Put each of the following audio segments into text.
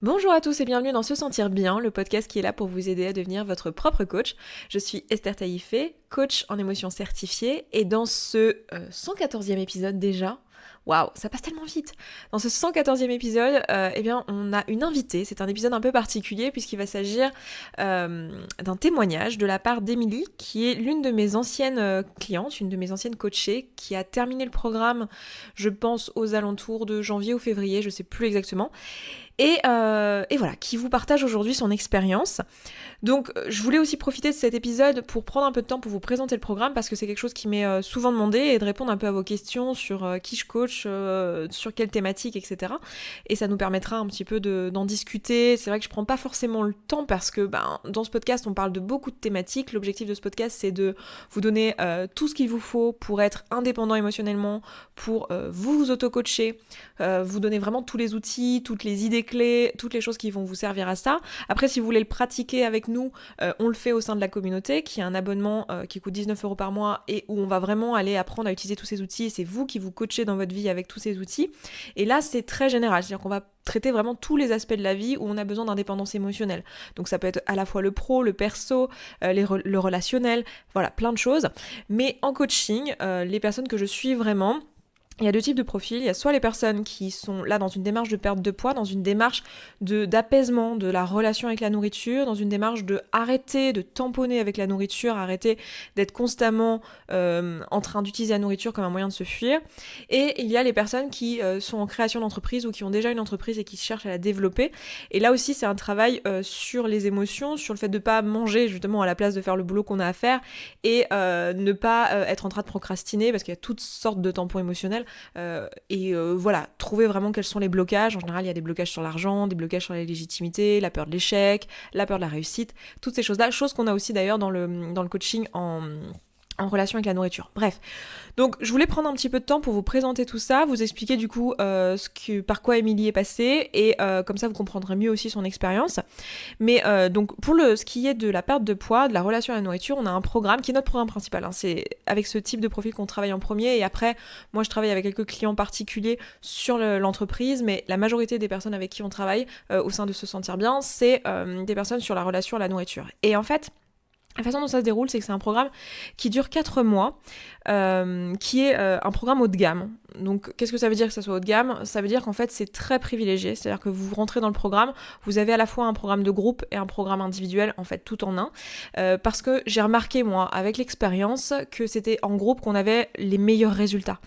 Bonjour à tous et bienvenue dans Se Sentir Bien, le podcast qui est là pour vous aider à devenir votre propre coach. Je suis Esther Taïfé, coach en émotion certifiée, et dans ce 114e épisode déjà, waouh, ça passe tellement vite. Dans ce 114e épisode, on a une invitée. C'est un épisode un peu particulier puisqu'il va s'agir d'un témoignage de la part d'Émilie, qui est l'une de mes anciennes clientes, une de mes anciennes coachées, qui a terminé le programme, je pense, aux alentours de janvier ou février, je sais plus exactement. Et voilà, qui vous partage aujourd'hui son expérience. Donc je voulais aussi profiter de cet épisode pour prendre un peu de temps pour vous présenter le programme parce que c'est quelque chose qui m'est souvent demandé et de répondre un peu à vos questions sur qui je coach, sur quelle thématique, etc. Et ça nous permettra un petit peu d'en discuter. C'est vrai que je prends pas forcément le temps parce que dans ce podcast on parle de beaucoup de thématiques. L'objectif de ce podcast c'est de vous donner tout ce qu'il vous faut pour être indépendant émotionnellement, pour vous auto-coacher, vous donner vraiment tous les outils, toutes les idées clés, toutes les choses qui vont vous servir à ça. Après, si vous voulez le pratiquer avec nous, on le fait au sein de la communauté, qui est un abonnement qui coûte 19 € par mois et où on va vraiment aller apprendre à utiliser tous ces outils. Et c'est vous qui vous coachez dans votre vie avec tous ces outils. Et là, c'est très général, c'est-à-dire qu'on va traiter vraiment tous les aspects de la vie où on a besoin d'indépendance émotionnelle. Donc ça peut être à la fois le pro, le perso, le relationnel, voilà, plein de choses. Mais en coaching, les personnes que je suis vraiment, il y a deux types de profils. Il y a soit les personnes qui sont là dans une démarche de perte de poids, dans une démarche d'apaisement de la relation avec la nourriture, dans une démarche de arrêter de tamponner avec la nourriture, arrêter d'être constamment en train d'utiliser la nourriture comme un moyen de se fuir. Et il y a les personnes qui sont en création d'entreprise ou qui ont déjà une entreprise et qui cherchent à la développer. Et là aussi, c'est un travail sur les émotions, sur le fait de ne pas manger justement à la place de faire le boulot qu'on a à faire et ne pas être en train de procrastiner parce qu'il y a toutes sortes de tampons émotionnels. Voilà, trouver vraiment quels sont les blocages. En général, il y a des blocages sur l'argent, des blocages sur la légitimité, la peur de l'échec, la peur de la réussite, toutes ces choses-là, choses qu'on a aussi d'ailleurs dans le coaching en relation avec la nourriture. Bref, donc je voulais prendre un petit peu de temps pour vous présenter tout ça, vous expliquer du coup par quoi Émilie est passée et comme ça vous comprendrez mieux aussi son expérience. Mais donc pour ce qui est de la perte de poids, de la relation à la nourriture, on a un programme qui est notre programme principal. C'est avec ce type de profil qu'on travaille en premier et après, moi je travaille avec quelques clients particuliers sur l'entreprise, mais la majorité des personnes avec qui on travaille au sein de Se Sentir Bien, c'est des personnes sur la relation à la nourriture. Et en fait, la façon dont ça se déroule, c'est que c'est un programme qui dure 4 mois, qui est un programme haut de gamme. Donc, qu'est-ce que ça veut dire que ça soit haut de gamme ? Ça veut dire qu'en fait, c'est très privilégié. C'est-à-dire que vous rentrez dans le programme, vous avez à la fois un programme de groupe et un programme individuel, en fait, tout en un. Parce que j'ai remarqué, moi, avec l'expérience, que c'était en groupe qu'on avait les meilleurs résultats.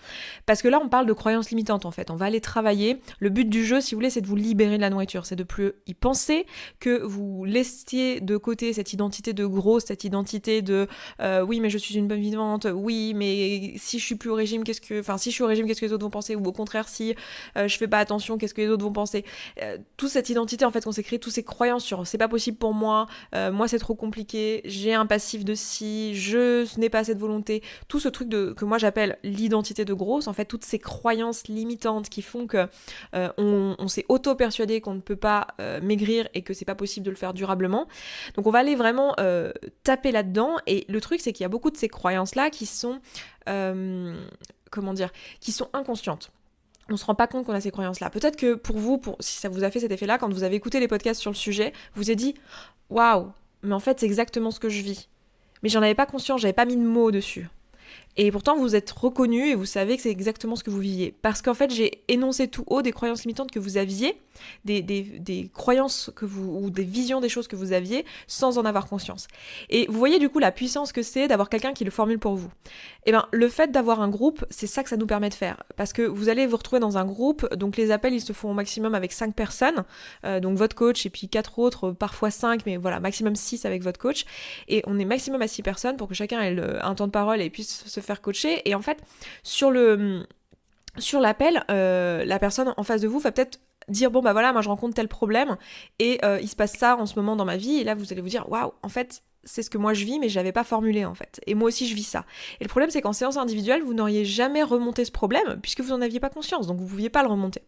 Parce que là, on parle de croyances limitantes, en fait. On va aller travailler. Le but du jeu, si vous voulez, c'est de vous libérer de la nourriture. C'est de plus y penser, que vous laissiez de côté cette identité de gros, cette identité de oui, mais je suis une bonne vivante, oui, mais si je suis plus au régime, si je suis au régime, qu'est-ce que les autres vont penser, ou au contraire, si je fais pas attention, qu'est-ce que les autres vont penser. Toute cette identité, en fait, qu'on s'est créée, toutes ces croyances sur c'est pas possible pour moi, moi c'est trop compliqué, j'ai un passif de ci, je n'ai pas assez de volonté, tout ce truc que moi j'appelle l'identité de grosse, en fait, toutes ces croyances limitantes qui font que on s'est auto-persuadé qu'on ne peut pas maigrir et que c'est pas possible de le faire durablement. Donc on va aller vraiment taper là-dedans, et le truc c'est qu'il y a beaucoup de ces croyances-là qui sont qui sont inconscientes. On se rend pas compte qu'on a ces croyances-là. Peut-être que pour vous, si ça vous a fait cet effet-là, quand vous avez écouté les podcasts sur le sujet, vous vous êtes dit « Waouh, mais en fait c'est exactement ce que je vis. » Mais j'en avais pas conscience, j'avais pas mis de mots dessus. Et pourtant, vous êtes reconnu et vous savez que c'est exactement ce que vous viviez. Parce qu'en fait, j'ai énoncé tout haut des croyances limitantes que vous aviez, des croyances ou des visions des choses que vous aviez sans en avoir conscience. Et vous voyez du coup la puissance que c'est d'avoir quelqu'un qui le formule pour vous. Et bien, le fait d'avoir un groupe, c'est ça que ça nous permet de faire. Parce que vous allez vous retrouver dans un groupe, donc les appels, ils se font au maximum avec 5 personnes, donc votre coach et puis 4 autres, parfois 5, mais voilà, maximum 6 avec votre coach. Et on est maximum à 6 personnes pour que chacun ait un temps de parole et puisse se faire coacher. Et en fait, sur l'appel, la personne en face de vous va peut-être dire moi je rencontre tel problème et il se passe ça en ce moment dans ma vie, et là vous allez vous dire waouh, en fait c'est ce que moi je vis, mais je l'avais pas formulé en fait. Et moi aussi je vis ça. Et le problème c'est qu'en séance individuelle, vous n'auriez jamais remonté ce problème, puisque vous n'en aviez pas conscience, donc vous ne pouviez pas le remonter.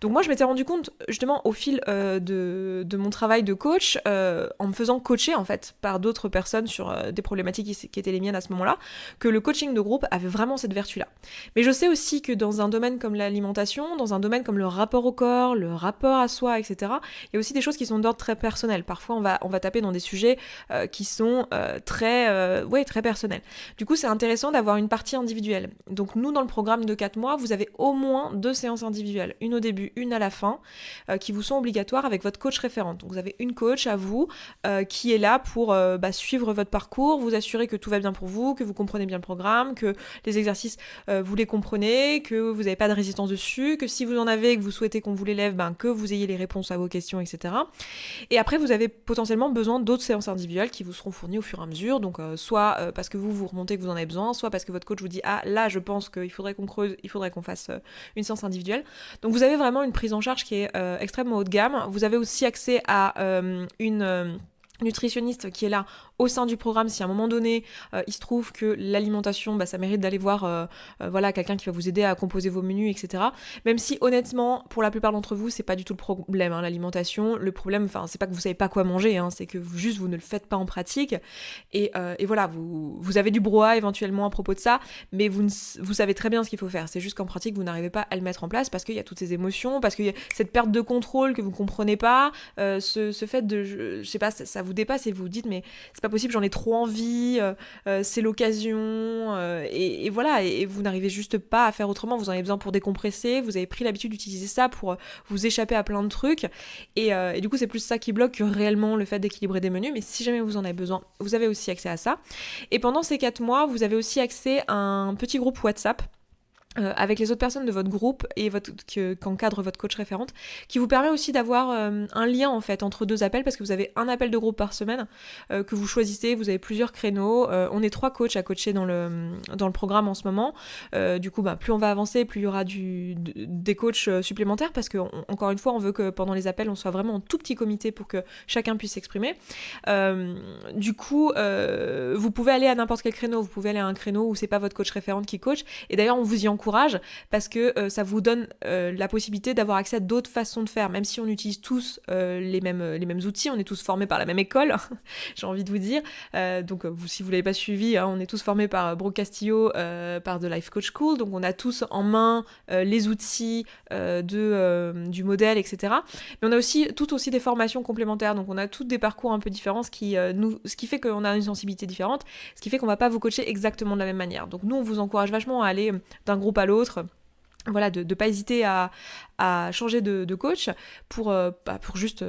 Donc moi je m'étais rendu compte, justement, au fil de mon travail de coach, en me faisant coacher en fait par d'autres personnes sur des problématiques qui étaient les miennes à ce moment-là, que le coaching de groupe avait vraiment cette vertu-là. Mais je sais aussi que dans un domaine comme l'alimentation, dans un domaine comme le rapport au corps, le rapport à soi, etc., il y a aussi des choses qui sont d'ordre très personnel. Parfois on va taper dans des sujets qui sont très personnels. Du coup, c'est intéressant d'avoir une partie individuelle. Donc nous, dans le programme de 4 mois, vous avez au moins 2 séances individuelles, une au début, une à la fin, qui vous sont obligatoires avec votre coach référente. Donc vous avez une coach à vous qui est là pour suivre votre parcours, vous assurer que tout va bien pour vous, que vous comprenez bien le programme, que les exercices, vous les comprenez, que vous n'avez pas de résistance dessus, que si vous en avez et que vous souhaitez qu'on vous l'élève, que vous ayez les réponses à vos questions, etc. Et après, vous avez potentiellement besoin d'autres séances individuelles qui vous seront fournies au fur et à mesure, donc soit parce que vous remontez que vous en avez besoin, soit parce que votre coach vous dit « Ah, là, je pense qu'il faudrait qu'on creuse, il faudrait qu'on fasse une séance individuelle ». Donc vous avez vraiment une prise en charge qui est extrêmement haut de gamme. Vous avez aussi accès à une nutritionniste qui est là au sein du programme si à un moment donné il se trouve que l'alimentation ça mérite d'aller voir quelqu'un qui va vous aider à composer vos menus, etc. Même si honnêtement pour la plupart d'entre vous c'est pas du tout le problème, l'alimentation. Le problème, c'est pas que vous savez pas quoi manger, c'est que vous ne le faites pas en pratique et voilà, vous avez du brouhaha éventuellement à propos de ça, mais vous savez très bien ce qu'il faut faire. C'est juste qu'en pratique vous n'arrivez pas à le mettre en place parce qu'il y a toutes ces émotions, parce qu'il y a cette perte de contrôle que vous comprenez pas, ce fait de je sais pas, ça vous dépasse et vous vous dites mais c'est pas possible, j'en ai trop envie, c'est l'occasion, et voilà, et vous n'arrivez juste pas à faire autrement, vous en avez besoin pour décompresser, vous avez pris l'habitude d'utiliser ça pour vous échapper à plein de trucs, et du coup c'est plus ça qui bloque que réellement le fait d'équilibrer des menus. Mais si jamais vous en avez besoin, vous avez aussi accès à ça. Et pendant ces 4 mois, vous avez aussi accès à un petit groupe WhatsApp avec les autres personnes de votre groupe et qu'encadre votre coach référente, qui vous permet aussi d'avoir un lien en fait entre 2 appels, parce que vous avez un appel de groupe par semaine que vous choisissez, vous avez plusieurs créneaux, on est 3 coachs à coacher dans le programme en ce moment, du coup plus on va avancer, plus il y aura des coachs supplémentaires, parce que encore une fois on veut que pendant les appels on soit vraiment en tout petit comité pour que chacun puisse s'exprimer. Du coup vous pouvez aller à n'importe quel créneau, vous pouvez aller à un créneau où c'est pas votre coach référente qui coach, et d'ailleurs on vous y encourage parce que ça vous donne la possibilité d'avoir accès à d'autres façons de faire, même si on utilise tous les mêmes outils, on est tous formés par la même école, j'ai envie de vous dire. Donc si vous l'avez pas suivi, on est tous formés par Brooke Castillo, par The Life Coach School, donc on a tous en main les outils du modèle, etc. Mais on a aussi des formations complémentaires, donc on a toutes des parcours un peu différents, ce qui fait qu'on a une sensibilité différente, ce qui fait qu'on va pas vous coacher exactement de la même manière. Donc nous on vous encourage vachement à aller d'un groupe à l'autre, voilà, de pas hésiter à changer de coach pour juste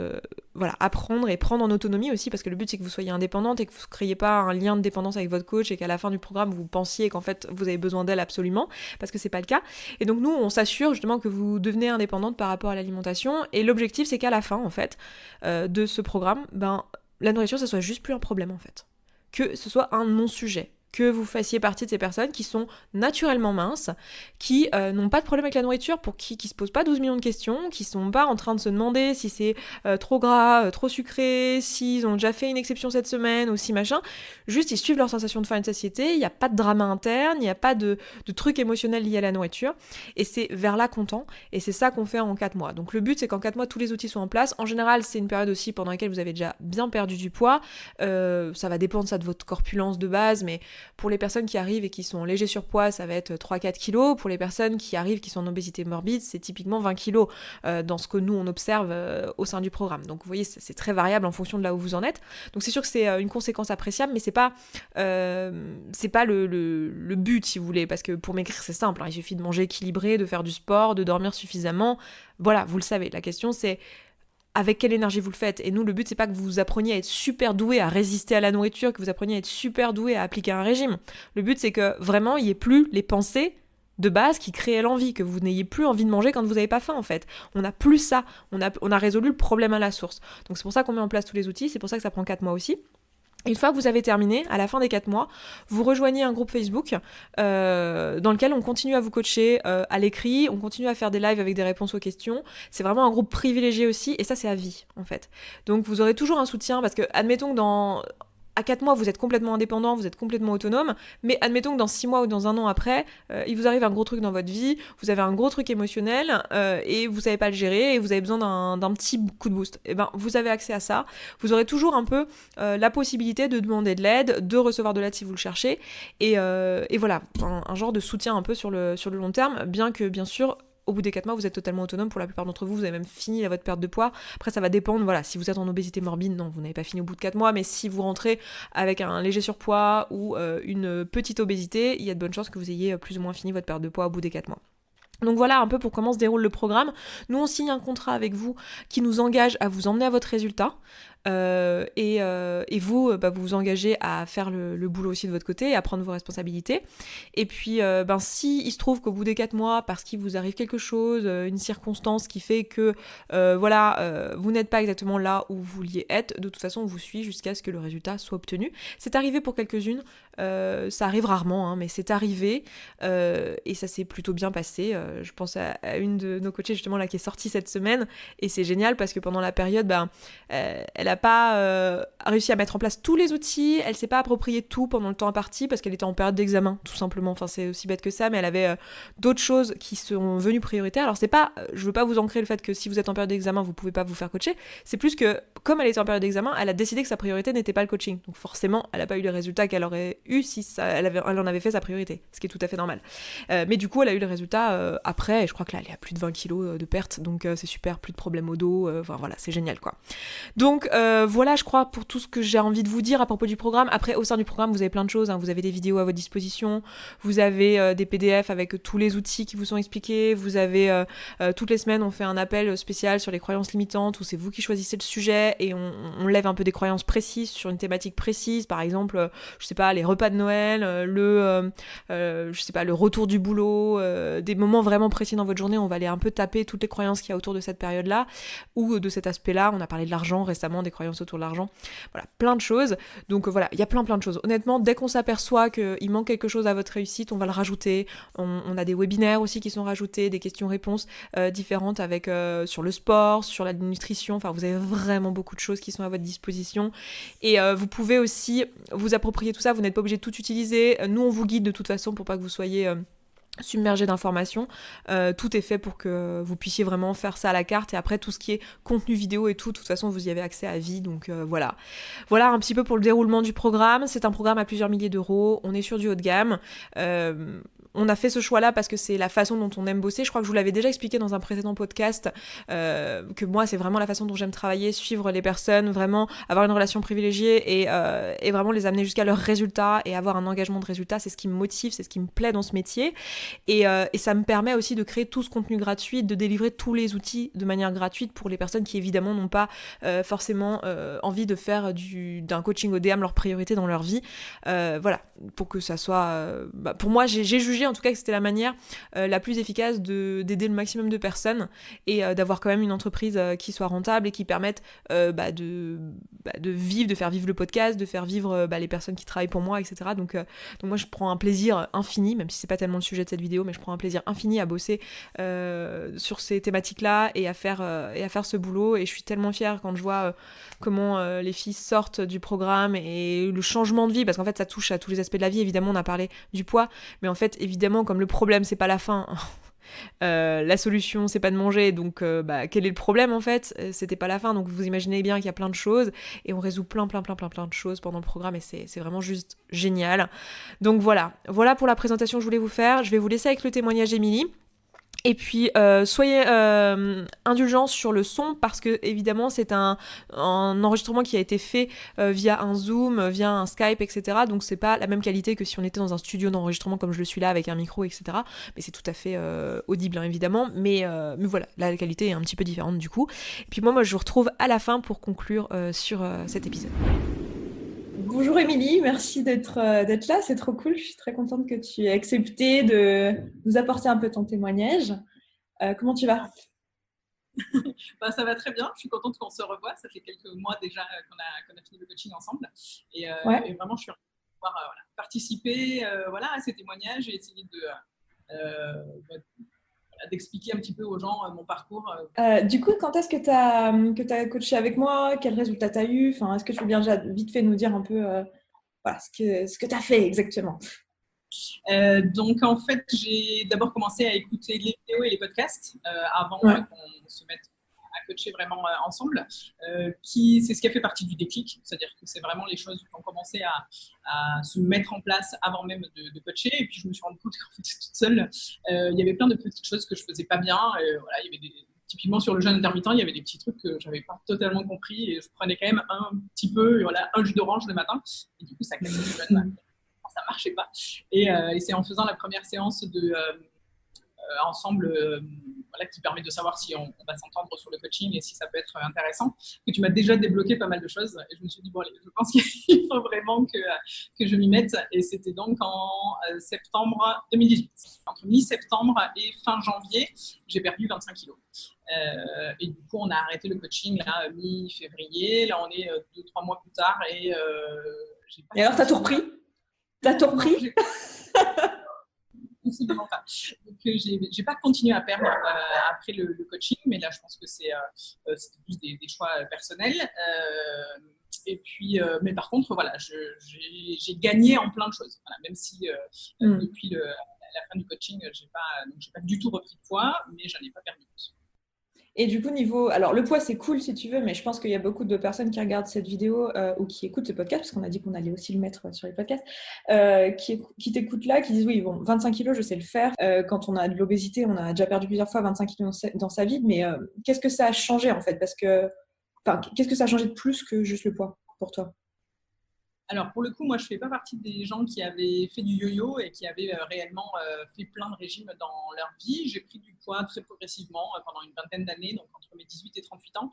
apprendre et prendre en autonomie aussi, parce que le but c'est que vous soyez indépendante et que vous ne créiez pas un lien de dépendance avec votre coach et qu'à la fin du programme vous pensiez qu'en fait vous avez besoin d'elle absolument, parce que c'est pas le cas. Et donc nous on s'assure justement que vous devenez indépendante par rapport à l'alimentation, et l'objectif c'est qu'à la fin en fait de ce programme, la nourriture ça soit juste plus un problème en fait, que ce soit un non-sujet, que vous fassiez partie de ces personnes qui sont naturellement minces, qui n'ont pas de problème avec la nourriture, pour qui se posent pas 12 millions de questions, qui sont pas en train de se demander si c'est trop gras, trop sucré, s'ils ont déjà fait une exception cette semaine ou si machin. Juste ils suivent leur sensation de faim et de satiété, il n'y a pas de drama interne, il n'y a pas de trucs émotionnels liés à la nourriture, et c'est vers là qu'on tend, et c'est ça qu'on fait en 4 mois. Donc le but c'est qu'en 4 mois tous les outils soient en place. En général c'est une période aussi pendant laquelle vous avez déjà bien perdu du poids, ça va dépendre ça de votre corpulence de base, mais pour les personnes qui arrivent et qui sont en léger surpoids, ça va être 3-4 kilos. Pour les personnes qui arrivent qui sont en obésité morbide, c'est typiquement 20 kilos dans ce que nous on observe au sein du programme. Donc vous voyez, c'est très variable en fonction de là où vous en êtes. Donc c'est sûr que c'est une conséquence appréciable, mais c'est pas le but si vous voulez, parce que pour maigrir c'est simple, il suffit de manger équilibré, de faire du sport, de dormir suffisamment. Voilà, vous le savez. La question c'est avec quelle énergie vous le faites. Et nous, le but, c'est pas que vous appreniez à être super doué à résister à la nourriture, que vous appreniez à être super doué à appliquer un régime. Le but, c'est que vraiment, il n'y ait plus les pensées de base qui créaient l'envie, que vous n'ayez plus envie de manger quand vous n'avez pas faim, en fait. On n'a plus ça. On a résolu le problème à la source. Donc c'est pour ça qu'on met en place tous les outils, c'est pour ça que ça prend 4 mois aussi. Une fois que vous avez terminé, à la fin des 4 mois, vous rejoignez un groupe Facebook dans lequel on continue à vous coacher à l'écrit, on continue à faire des lives avec des réponses aux questions. C'est vraiment un groupe privilégié aussi, et ça c'est à vie en fait. Donc vous aurez toujours un soutien, parce que admettons que à 4 mois, vous êtes complètement indépendant, vous êtes complètement autonome, mais admettons que dans 6 mois ou dans un an après, il vous arrive un gros truc dans votre vie, vous avez un gros truc émotionnel et vous savez pas le gérer et vous avez besoin d'un petit coup de boost. Et ben, vous avez accès à ça. Vous aurez toujours un peu la possibilité de demander de l'aide, de recevoir de l'aide si vous le cherchez et voilà, un genre de soutien un peu sur le long terme, bien que bien sûr au bout des 4 mois, vous êtes totalement autonome. Pour la plupart d'entre vous, vous avez même fini votre perte de poids. Après, ça va dépendre. Voilà, si vous êtes en obésité morbide, non, vous n'avez pas fini au bout de 4 mois. Mais si vous rentrez avec un léger surpoids ou une petite obésité, il y a de bonnes chances que vous ayez plus ou moins fini votre perte de poids au bout des 4 mois. Donc voilà un peu pour comment se déroule le programme. Nous, on signe un contrat avec vous qui nous engage à vous emmener à votre résultat. Et vous, vous vous engagez à faire le boulot aussi de votre côté et à prendre vos responsabilités. Et puis, si il se trouve qu'au bout des 4 mois, parce qu'il vous arrive quelque chose, une circonstance qui fait que vous n'êtes pas exactement là où vous vouliez être, de toute façon, on vous suit jusqu'à ce que le résultat soit obtenu. C'est arrivé pour quelques-unes, ça arrive rarement, mais c'est arrivé et ça s'est plutôt bien passé. Je pense à une de nos coachées justement là qui est sortie cette semaine et c'est génial parce que pendant la période, elle a pas réussi à mettre en place tous les outils, elle s'est pas approprié tout pendant le temps imparti parce qu'elle était en période d'examen tout simplement, enfin c'est aussi bête que ça, mais elle avait d'autres choses qui sont venues prioritaires. Alors c'est pas, je veux pas vous ancrer le fait que si vous êtes en période d'examen vous pouvez pas vous faire coacher, c'est plus que comme elle était en période d'examen, elle a décidé que sa priorité n'était pas le coaching, donc forcément elle a pas eu les résultats qu'elle aurait eu si elle en avait fait sa priorité, ce qui est tout à fait normal. Mais du coup elle a eu les résultats après, et je crois que là elle est à plus de 20 kilos de perte, donc c'est super, plus de problèmes au dos, enfin voilà, c'est génial quoi. Donc voilà, je crois, pour tout ce que j'ai envie de vous dire à propos du programme. Après, au sein du programme, vous avez plein de choses, vous avez des vidéos à votre disposition, vous avez des PDF avec tous les outils qui vous sont expliqués, vous avez toutes les semaines, on fait un appel spécial sur les croyances limitantes où c'est vous qui choisissez le sujet et on lève un peu des croyances précises sur une thématique précise, par exemple, je sais pas, les repas de Noël, je sais pas, le retour du boulot, des moments vraiment précis dans votre journée, on va aller un peu taper toutes les croyances qu'il y a autour de cette période-là ou de cet aspect-là. On a parlé de l'argent récemment, des croyances autour de l'argent, voilà, plein de choses. Donc voilà, il y a plein de choses. Honnêtement, dès qu'on s'aperçoit qu'il manque quelque chose à votre réussite, on va le rajouter. On a des webinaires aussi qui sont rajoutés, des questions-réponses différentes avec sur le sport, sur la nutrition, enfin vous avez vraiment beaucoup de choses qui sont à votre disposition et vous pouvez aussi vous approprier tout ça, vous n'êtes pas obligé de tout utiliser. Nous on vous guide de toute façon pour pas que vous soyez submergé d'informations, tout est fait pour que vous puissiez vraiment faire ça à la carte et après tout ce qui est contenu vidéo et tout, de toute façon vous y avez accès à vie, donc voilà un petit peu pour le déroulement du programme. C'est un programme à plusieurs milliers d'euros, on est sur du haut de gamme, on a fait ce choix-là parce que c'est la façon dont on aime bosser. Je crois que je vous l'avais déjà expliqué dans un précédent podcast, que moi, c'est vraiment la façon dont j'aime travailler, suivre les personnes, vraiment avoir une relation privilégiée et vraiment les amener jusqu'à leurs résultats et avoir un engagement de résultat. C'est ce qui me motive, c'est ce qui me plaît dans ce métier. Et ça me permet aussi de créer tout ce contenu gratuit, de délivrer tous les outils de manière gratuite pour les personnes qui, évidemment, n'ont pas forcément envie de faire d'un coaching ODM leur priorité dans leur vie. Voilà, pour que ça soit... pour moi, j'ai jugé en tout cas que c'était la manière la plus efficace d'aider le maximum de personnes et d'avoir quand même une entreprise qui soit rentable et qui permette de vivre, de faire vivre le podcast, de faire vivre les personnes qui travaillent pour moi, etc. Donc moi je prends un plaisir infini, même si c'est pas tellement le sujet de cette vidéo, mais je prends un plaisir infini à bosser sur ces thématiques-là et à faire ce boulot, et je suis tellement fière quand je vois comment les filles sortent du programme et le changement de vie, parce qu'en fait ça touche à tous les aspects de la vie. Évidemment on a parlé du poids, mais en fait évidemment comme le problème c'est pas la faim, la solution c'est pas de manger, donc quel est le problème en fait, c'était pas la faim, donc vous imaginez bien qu'il y a plein de choses et on résout plein de choses pendant le programme et c'est vraiment juste génial. Donc voilà pour la présentation que je voulais vous faire. Je vais vous laisser avec le témoignage d'Émilie. Et puis soyez indulgents sur le son parce que évidemment c'est un enregistrement qui a été fait via un Zoom, via un Skype, etc. Donc c'est pas la même qualité que si on était dans un studio d'enregistrement comme je le suis là avec un micro, etc. Mais c'est tout à fait audible évidemment. Mais voilà, la qualité est un petit peu différente du coup. Et puis moi je vous retrouve à la fin pour conclure sur cet épisode. Bonjour Émilie, merci d'être là, c'est trop cool. Je suis très contente que tu aies accepté de nous apporter un peu ton témoignage. Comment tu vas ? Ça va très bien, je suis contente qu'on se revoie. Ça fait quelques mois déjà qu'on a fini le coaching ensemble. Et vraiment, je suis contente de pouvoir participer à ces témoignages et essayer de d'expliquer un petit peu aux gens mon parcours. Du coup, quand est-ce que tu as coaché avec moi? Quels résultats tu as eu? Enfin, est-ce que tu veux bien déjà vite fait nous dire un peu voilà, ce que tu as fait exactement? Donc, en fait, j'ai d'abord commencé à écouter les vidéos et les podcasts avant qu'on se mette à coacher vraiment ensemble. C'est ce qui a fait partie du déclic, c'est-à-dire que c'est vraiment les choses qui ont commencé à se mettre en place avant même de coacher. Et puis, je me suis rendu compte qu'en fait, toute seule, il y avait plein de petites choses que je faisais pas bien. Voilà, il y avait typiquement sur le jeûne intermittent, il y avait des petits trucs que j'avais pas totalement compris et je prenais quand même un petit peu, voilà, un jus d'orange le matin. Et du coup, ça cassait le jeûne. Ça marchait pas. Et c'est en faisant la première séance ensemble, voilà, qui permet de savoir si on va s'entendre sur le coaching et si ça peut être intéressant, que tu m'as déjà débloqué pas mal de choses. Et je me suis dit, bon, allez, je pense qu'il faut vraiment que je m'y mette. Et c'était donc en septembre 2018. Entre mi-septembre et fin janvier, j'ai perdu 25 kilos. Et du coup, on a arrêté le coaching là, mi-février. Là, on est 2-3 mois plus tard. Et alors, tu as tout repris? T'as tout repris? Absolument pas. Donc, j'ai pas continué à perdre après le coaching, mais là, je pense que c'était plus des choix personnels. Et puis, mais par contre, voilà, j'ai gagné en plein de choses. Voilà, même si depuis la fin du coaching, j'ai pas du tout repris de poids, mais j'en ai pas perdu plus. Et du coup, alors le poids, c'est cool si tu veux, mais je pense qu'il y a beaucoup de personnes qui regardent cette vidéo ou qui écoutent ce podcast, parce qu'on a dit qu'on allait aussi le mettre sur les podcasts, qui t'écoutent là, qui disent oui, bon, 25 kilos, je sais le faire. Quand on a de l'obésité, on a déjà perdu plusieurs fois 25 kilos dans sa vie, mais qu'est-ce que ça a changé en fait? Qu'est-ce que ça a changé de plus que juste le poids pour toi? Alors, pour le coup, moi, je ne fais pas partie des gens qui avaient fait du yo-yo et qui avaient réellement fait plein de régimes dans leur vie. J'ai pris du poids très progressivement pendant une vingtaine d'années, donc entre mes 18 et 38 ans.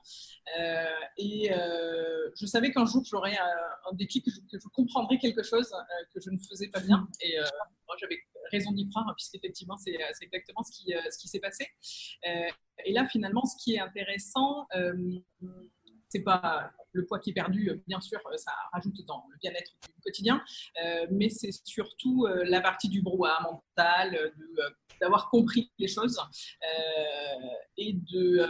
Je savais qu'un jour, j'aurais un déclic, que je comprendrais quelque chose que je ne faisais pas bien. Et moi, j'avais raison d'y croire, puisqu'effectivement, c'est exactement ce qui s'est passé. Et là, finalement, ce qui est intéressant, c'est pas le poids qui est perdu, bien sûr, ça rajoute dans le bien-être du quotidien, mais c'est surtout la partie du brouhaha mental, d'avoir compris les choses et de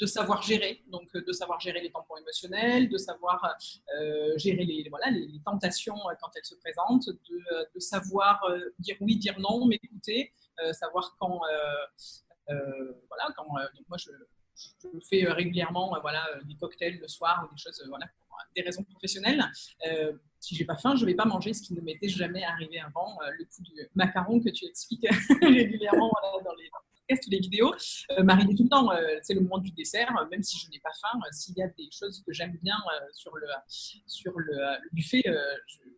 savoir gérer, donc de savoir gérer les tampons émotionnels, de savoir gérer les tentations quand elles se présentent, de savoir dire oui, dire non, m'écouter, savoir quand, donc moi je fais régulièrement des cocktails le soir ou des choses pour des raisons professionnelles. Si j'ai pas faim, je vais pas manger, ce qui ne m'était jamais arrivé avant. Le coup du macaron que tu expliques régulièrement dans les podcasts ou les vidéos m'arrive tout le temps. C'est le moment du dessert, même si je n'ai pas faim. S'il y a des choses que j'aime bien sur le buffet,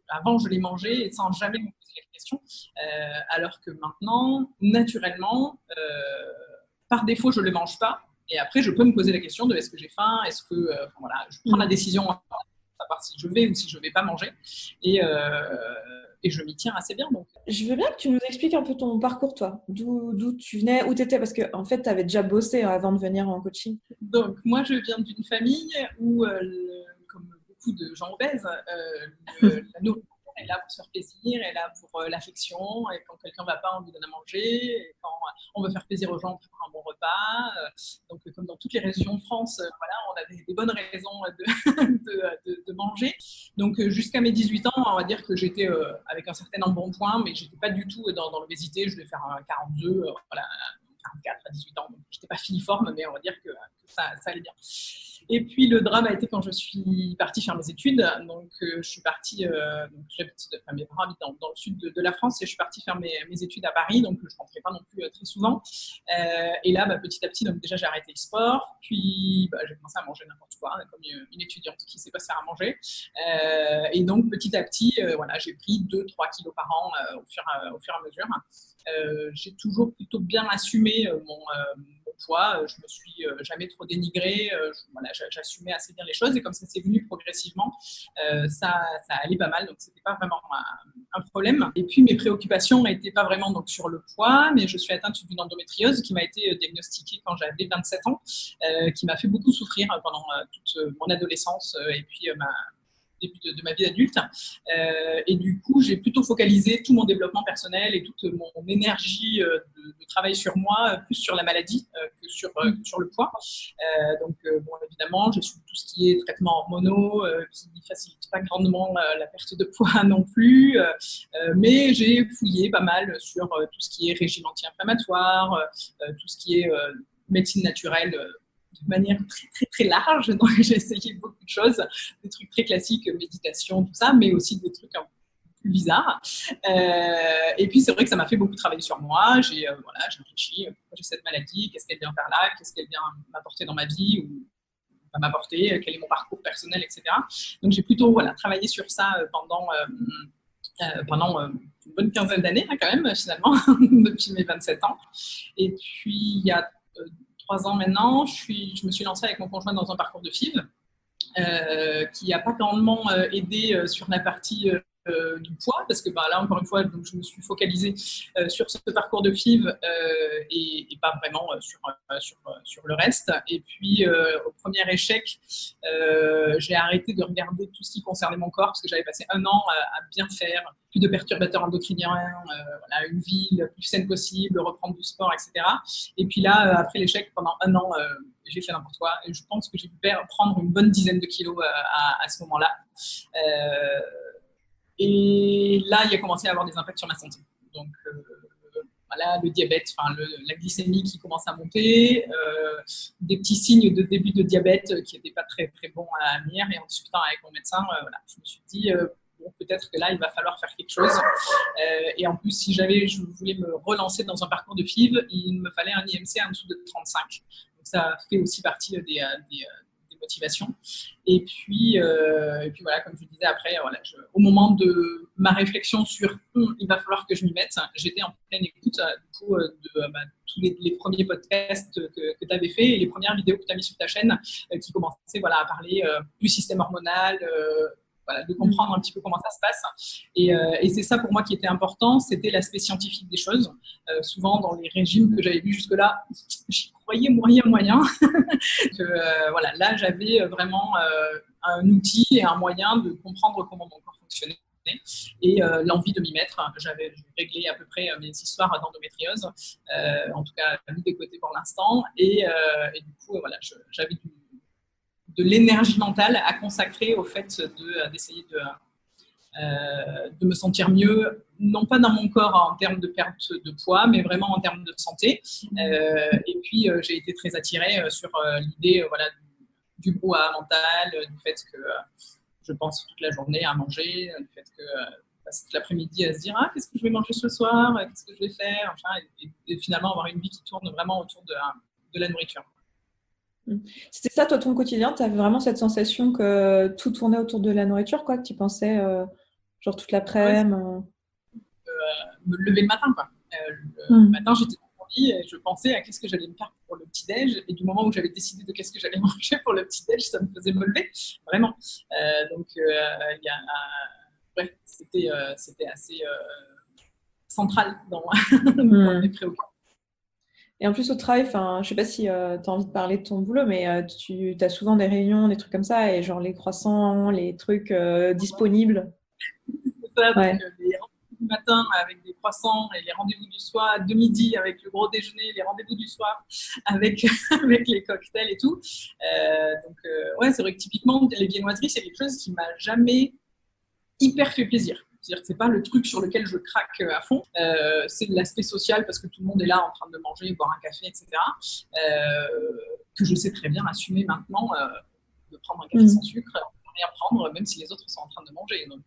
avant je les mangeais sans jamais me poser la question. Alors que maintenant, naturellement, par défaut, je ne le mange pas. Et après, je peux me poser la question de est-ce que j'ai faim, est-ce que je prends la décision à savoir si je vais ou si je ne vais pas manger. Et je m'y tiens assez bien. Donc. Je veux bien que tu nous expliques un peu ton parcours, toi. D'où tu venais, où tu étais, parce qu'en fait, tu avais déjà bossé avant de venir en coaching. Donc, moi, je viens d'une famille où, comme beaucoup de gens obèses, la nourriture est là pour se faire plaisir, elle est là pour l'affection, et quand quelqu'un ne va pas, on lui donne à manger, et quand on veut faire plaisir aux gens, on prépare un bon repas. Donc, comme dans toutes les régions de France, on a des bonnes raisons de manger. Donc, jusqu'à mes 18 ans, on va dire que j'étais avec un certain embonpoint, mais je n'étais pas du tout dans l'obésité. Je devais faire un 42, 44 à 18 ans. Donc, je n'étais pas filiforme, mais on va dire que ça allait bien. Et puis, le drame a été quand je suis partie faire mes études. Donc, je suis partie, mes parents habitent dans le sud de la France et je suis partie faire mes études à Paris. Donc, je ne rentrais pas non plus très souvent. Et là, petit à petit, donc déjà, j'ai arrêté le sport. Puis, j'ai commencé à manger n'importe quoi, comme une étudiante qui ne sait pas se faire à manger. Et donc, petit à petit, j'ai pris 2-3 kilos par an au fur et à mesure. J'ai toujours plutôt bien assumé mon poids. Je me suis jamais trop dénigrée. J'assumais assez bien les choses et comme ça s'est venu progressivement, ça allait pas mal. Donc c'était pas vraiment un problème. Et puis mes préoccupations n'étaient pas vraiment donc sur le poids, mais je suis atteinte d'une endométriose qui m'a été diagnostiquée quand j'avais 27 ans, qui m'a fait beaucoup souffrir pendant toute mon adolescence et puis début de ma vie d'adulte. Et du coup, j'ai plutôt focalisé tout mon développement personnel et toute mon énergie de travail sur moi, plus sur la maladie que sur le poids. Donc, bon, évidemment, je suis tout ce qui est traitement hormonaux, qui ne facilite pas grandement la perte de poids non plus. Mais j'ai fouillé pas mal sur tout ce qui est régime anti-inflammatoire, tout ce qui est médecine naturelle de manière très, très, très large. Donc, j'ai essayé beaucoup de choses, des trucs très classiques, méditation, tout ça, mais aussi des trucs un peu plus bizarres. Et puis, c'est vrai que ça m'a fait beaucoup travailler sur moi. J'ai réfléchi, pourquoi j'ai cette maladie, qu'est-ce qu'elle vient faire là, qu'est-ce qu'elle vient m'apporter dans ma vie, ou va m'apporter, quel est mon parcours personnel, etc. Donc, j'ai plutôt travaillé sur ça pendant une bonne quinzaine d'années, hein, quand même, finalement, depuis mes 27 ans. Et puis, il y a 3 ans maintenant, je me suis lancée avec mon conjoint dans un parcours de FIV qui n'a pas grandement aidé sur la partie du poids, parce que là, encore une fois, donc, je me suis focalisée sur ce parcours de FIV et pas vraiment sur le reste. Et puis, au premier échec, j'ai arrêté de regarder tout ce qui concernait mon corps, parce que j'avais passé 1 an à bien faire, plus de perturbateurs endocriniens, une vie la plus saine possible, reprendre du sport, etc. Et puis là, après l'échec, pendant 1 an, j'ai fait n'importe quoi. Et je pense que j'ai pu prendre une bonne dizaine de kilos à ce moment-là. Et là, il a commencé à avoir des impacts sur ma santé. Donc, le diabète, la glycémie qui commence à monter, des petits signes de début de diabète qui n'étaient pas très, très bons à venir. Et en discutant avec mon médecin, je me suis dit, bon, peut-être que là, il va falloir faire quelque chose. Et en plus, si je voulais me relancer dans un parcours de FIV, il me fallait un IMC en dessous de 35. Donc, ça fait aussi partie des motivation. Et puis voilà, comme je disais après, au moment de ma réflexion sur il va falloir que je m'y mette, j'étais en pleine écoute de tous les premiers podcasts que tu avais fait et les premières vidéos que tu as mis sur ta chaîne qui commençaient à parler du système hormonal, de comprendre un petit peu comment ça se passe. Et c'est ça pour moi qui était important, c'était l'aspect scientifique des choses. Souvent, dans les régimes que j'avais vus jusque-là, j'y croyais moyen. Là, j'avais vraiment un outil et un moyen de comprendre comment mon corps fonctionnait et l'envie de m'y mettre. J'avais réglé à peu près mes histoires d'endométriose, en tout cas mis de côté pour l'instant. Et du coup, j'avais de l'énergie mentale à consacrer au fait d'essayer de me sentir mieux, non pas dans mon corps en termes de perte de poids, mais vraiment en termes de santé. Et puis, j'ai été très attirée sur l'idée du brouhaha mental, du fait que je pense toute la journée à manger, du fait que toute l'après-midi à se dire qu'est-ce que je vais manger ce soir, qu'est-ce que je vais faire, et finalement avoir une vie qui tourne vraiment autour de la nourriture. C'était ça, toi, ton quotidien? Tu avais vraiment cette sensation que tout tournait autour de la nourriture, quoi, que tu pensais genre toute l'après-midi me lever le matin, quoi. Le matin, j'étais dans mon lit et je pensais à qu'est-ce que j'allais me faire pour le petit-déj. Et du moment où j'avais décidé de qu'est-ce que j'allais manger pour le petit-déj, ça me faisait me lever, vraiment. Donc, c'était assez central dans mes préoccupations. Et en plus, au travail, je sais pas si tu as envie de parler de ton boulot, mais tu as souvent des réunions, des trucs comme ça, et genre les croissants, les trucs disponibles. C'est ça, donc les rendez-vous du matin avec des croissants et les rendez-vous du soir, de midi avec le gros déjeuner, les rendez-vous du soir avec les cocktails et tout. C'est vrai que typiquement, les viennoiseries, c'est quelque chose qui m'a jamais hyper fait plaisir. C'est-à-dire que c'est pas le truc sur lequel je craque à fond. C'est l'aspect social parce que tout le monde est là en train de manger, boire un café, etc. Que je sais très bien assumer maintenant de prendre un café sans sucre, rien prendre, même si les autres sont en train de manger. Donc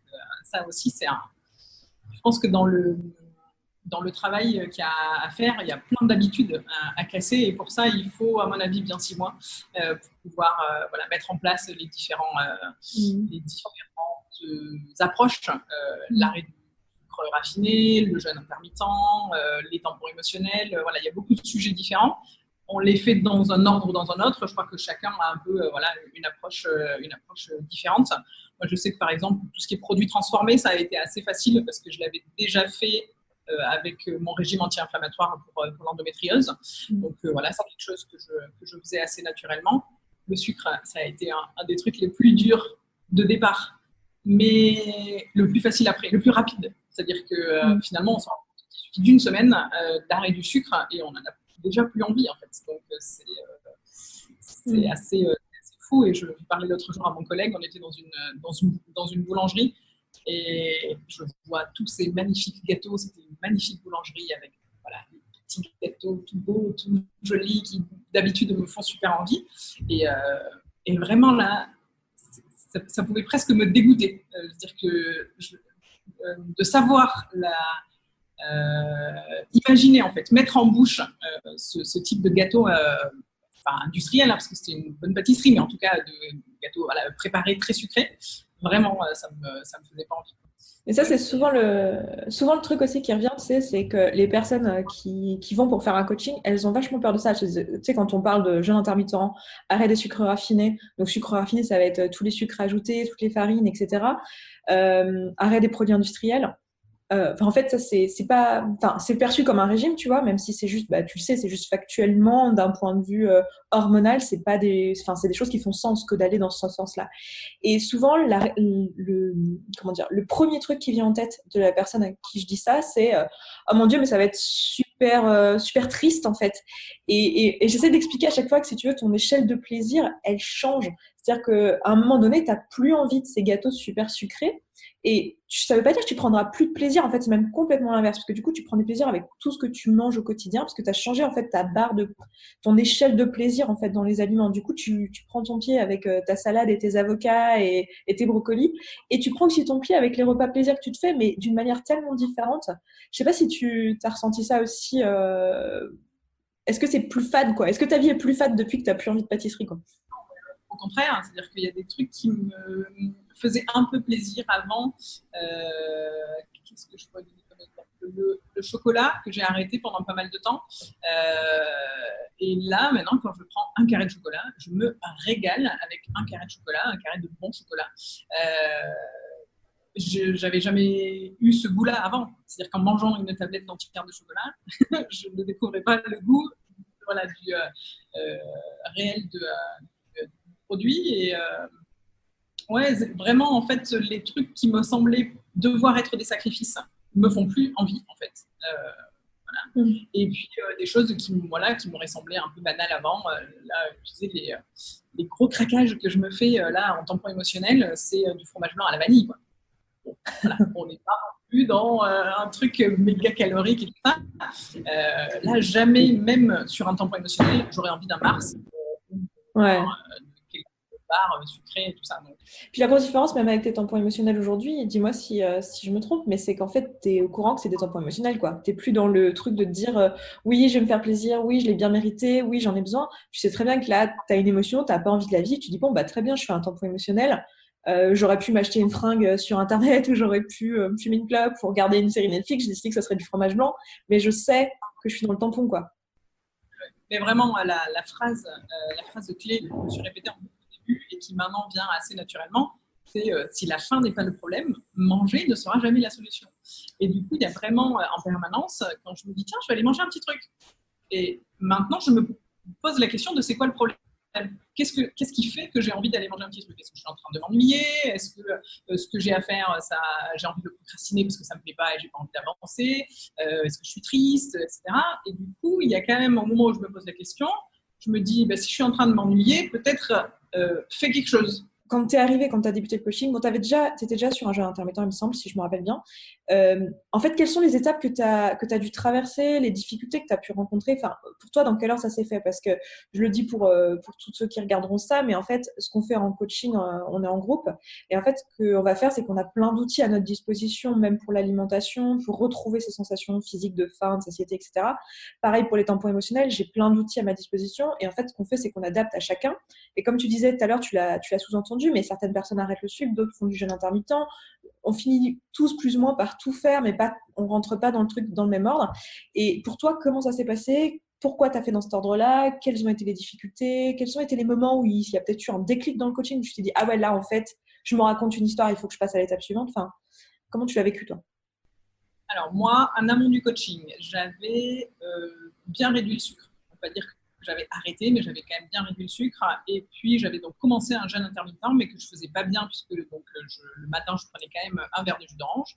ça aussi, je pense que dans le travail qu'il y a à faire, il y a plein d'habitudes à casser et pour ça, il faut, à mon avis, bien 6 mois pour pouvoir mettre en place les différentes approches, l'arrêt du sucre raffiné, le jeûne intermittent, les tampons émotionnels. Il y a beaucoup de sujets différents. On les fait dans un ordre ou dans un autre. Je crois que chacun a un peu une approche différente. Moi, je sais que par exemple, tout ce qui est produits transformés, ça a été assez facile parce que je l'avais déjà fait avec mon régime anti-inflammatoire pour l'endométriose. Donc c'est quelque chose que je faisais assez naturellement. Le sucre, ça a été un des trucs les plus durs de départ mais le plus facile après, le plus rapide. C'est-à-dire que finalement, on s'en rend compte qu'il suffit d'une semaine d'arrêt du sucre et on en a déjà plus envie en fait. Donc c'est assez fou. Et je parlais l'autre jour à mon collègue, on était dans une boulangerie et je vois tous ces magnifiques gâteaux. C'était une magnifique boulangerie avec voilà, des petits gâteaux tout beaux, tout jolis qui d'habitude me font super envie. Et vraiment là, ça pouvait presque me dégoûter. C'est-à-dire que de savoir imaginer en fait, mettre en bouche ce type de gâteau industriel, hein, parce que c'était une bonne pâtisserie, mais en tout cas de gâteau voilà, préparé, très sucré, vraiment ça me faisait pas envie. Et ça, c'est souvent le truc aussi qui revient, tu sais, c'est que les personnes qui vont pour faire un coaching, elles ont vachement peur de ça. Tu sais, quand on parle de jeûne intermittent, arrêt des sucres raffinés, donc sucres raffinés, ça va être tous les sucres ajoutés, toutes les farines, etc. Arrêt des produits industriels. En fait, ça, c'est perçu comme un régime, tu vois, même si c'est juste, tu le sais, c'est juste factuellement, d'un point de vue hormonal, c'est des choses qui font sens que d'aller dans ce sens-là. Et souvent, le premier truc qui vient en tête de la personne à qui je dis ça, c'est oh mon Dieu, mais ça va être super, super triste, en fait. Et j'essaie d'expliquer à chaque fois que, si tu veux, ton échelle de plaisir, elle change. C'est-à-dire qu'à un moment donné, tu n'as plus envie de ces gâteaux super sucrés. Et ça ne veut pas dire que tu prendras plus de plaisir. En fait, c'est même complètement l'inverse. Parce que du coup, tu prends du plaisir avec tout ce que tu manges au quotidien. Parce que tu as changé, en fait, ton échelle de plaisir, en fait, dans les aliments. Du coup, tu prends ton pied avec ta salade et tes avocats et tes brocolis. Et tu prends aussi ton pied avec les repas plaisir que tu te fais, mais d'une manière tellement différente. Je ne sais pas si tu as ressenti ça aussi. Est-ce que c'est plus fade, quoi? Est-ce que ta vie est plus fade depuis que tu n'as plus envie de pâtisserie, quoi? Au contraire, c'est-à-dire qu'il y a des trucs qui me faisaient un peu plaisir avant. Qu'est-ce que je pourrais donner comme exemple? Le chocolat que j'ai arrêté pendant pas mal de temps. Et là, maintenant, quand je prends un carré de chocolat, je me régale avec un carré de chocolat, un carré de bon chocolat. J'avais jamais eu ce goût-là avant. C'est-à-dire qu'en mangeant une tablette entière de chocolat, je ne découvrais pas le goût voilà, du réel du produit. Et ouais, vraiment, en fait, les trucs qui me semblaient devoir être des sacrifices me font plus envie, en fait. Voilà. Et puis, des choses qui m'auraient semblé un peu banales avant. Là, je disais, les gros craquages que je me fais là en tampon émotionnel, c'est du fromage blanc à la vanille, quoi. Bon, voilà, on n'est pas plus dans un truc méga calorique et tout ça. Là, jamais, même sur un tampon émotionnel, j'aurais envie d'un Mars. Ouais. Sucré et tout ça. Donc. Puis la grosse différence, même avec tes tampons émotionnels aujourd'hui, dis-moi si je me trompe, mais c'est qu'en fait, tu es au courant que c'est des tampons émotionnels, quoi. Tu n'es plus dans le truc de te dire oui, je vais me faire plaisir, oui, je l'ai bien mérité, oui, j'en ai besoin. Tu sais très bien que là, tu as une émotion, tu n'as pas envie de la vie, tu dis bon, très bien, je fais un tampon émotionnel. J'aurais pu m'acheter une fringue sur internet ou j'aurais pu me fumer une clope pour regarder une série Netflix. J'ai décidé que ça serait du fromage blanc, mais je sais que je suis dans le tampon, quoi. Mais vraiment, la phrase clé que je me suis répétée en début et qui maintenant vient assez naturellement, c'est si la faim n'est pas le problème, manger ne sera jamais la solution. Et du coup, il y a vraiment en permanence, quand je me dis tiens, je vais aller manger un petit truc. Et maintenant, je me pose la question de c'est quoi le problème? Qu'est-ce qui fait que j'ai envie d'aller manger un petit truc? Est-ce que je suis en train de m'ennuyer? Est-ce que ce que j'ai à faire, j'ai envie de procrastiner parce que ça ne me plaît pas et j'ai pas envie d'avancer? Est-ce que je suis triste, etc. Et du coup, il y a quand même un moment où je me pose la question, je me dis, si je suis en train de m'ennuyer, peut-être fais quelque chose. Quand tu es arrivé, quand tu as débuté le coaching, tu étais déjà sur un jeûne intermittent, il me semble, si je me rappelle bien. En fait, quelles sont les étapes que tu as dû traverser, les difficultés que tu as pu rencontrer? Enfin, pour toi, dans quelle heure ça s'est fait? Parce que je le dis pour tous ceux qui regarderont ça, mais en fait, ce qu'on fait en coaching, on est en groupe. Et en fait, ce qu'on va faire, c'est qu'on a plein d'outils à notre disposition, même pour l'alimentation, pour retrouver ces sensations physiques de faim, de satiété, etc. Pareil pour les tampons émotionnels, j'ai plein d'outils à ma disposition. Et en fait, ce qu'on fait, c'est qu'on adapte à chacun. Et comme tu disais tout à l'heure, tu l'as sous-entendu, mais certaines personnes arrêtent le sucre, d'autres font du jeûne intermittent. On finit tous plus ou moins par tout faire, mais on ne rentre pas dans le truc dans le même ordre. Et pour toi, comment ça s'est passé? Pourquoi tu as fait dans cet ordre-là? Quelles ont été les difficultés? Quels ont été les moments où il y a peut-être eu un déclic dans le coaching où tu t'es dit ah ouais, là en fait, je me raconte une histoire, il faut que je passe à l'étape suivante. Enfin, comment tu l'as vécu toi? Alors moi, en amont du coaching, j'avais bien réduit le sucre. On va dire j'avais arrêté, mais j'avais quand même bien réduit le sucre. Et puis, j'avais donc commencé un jeûne intermittent, mais que je faisais pas bien, puisque donc, le matin, je prenais quand même un verre de jus d'orange.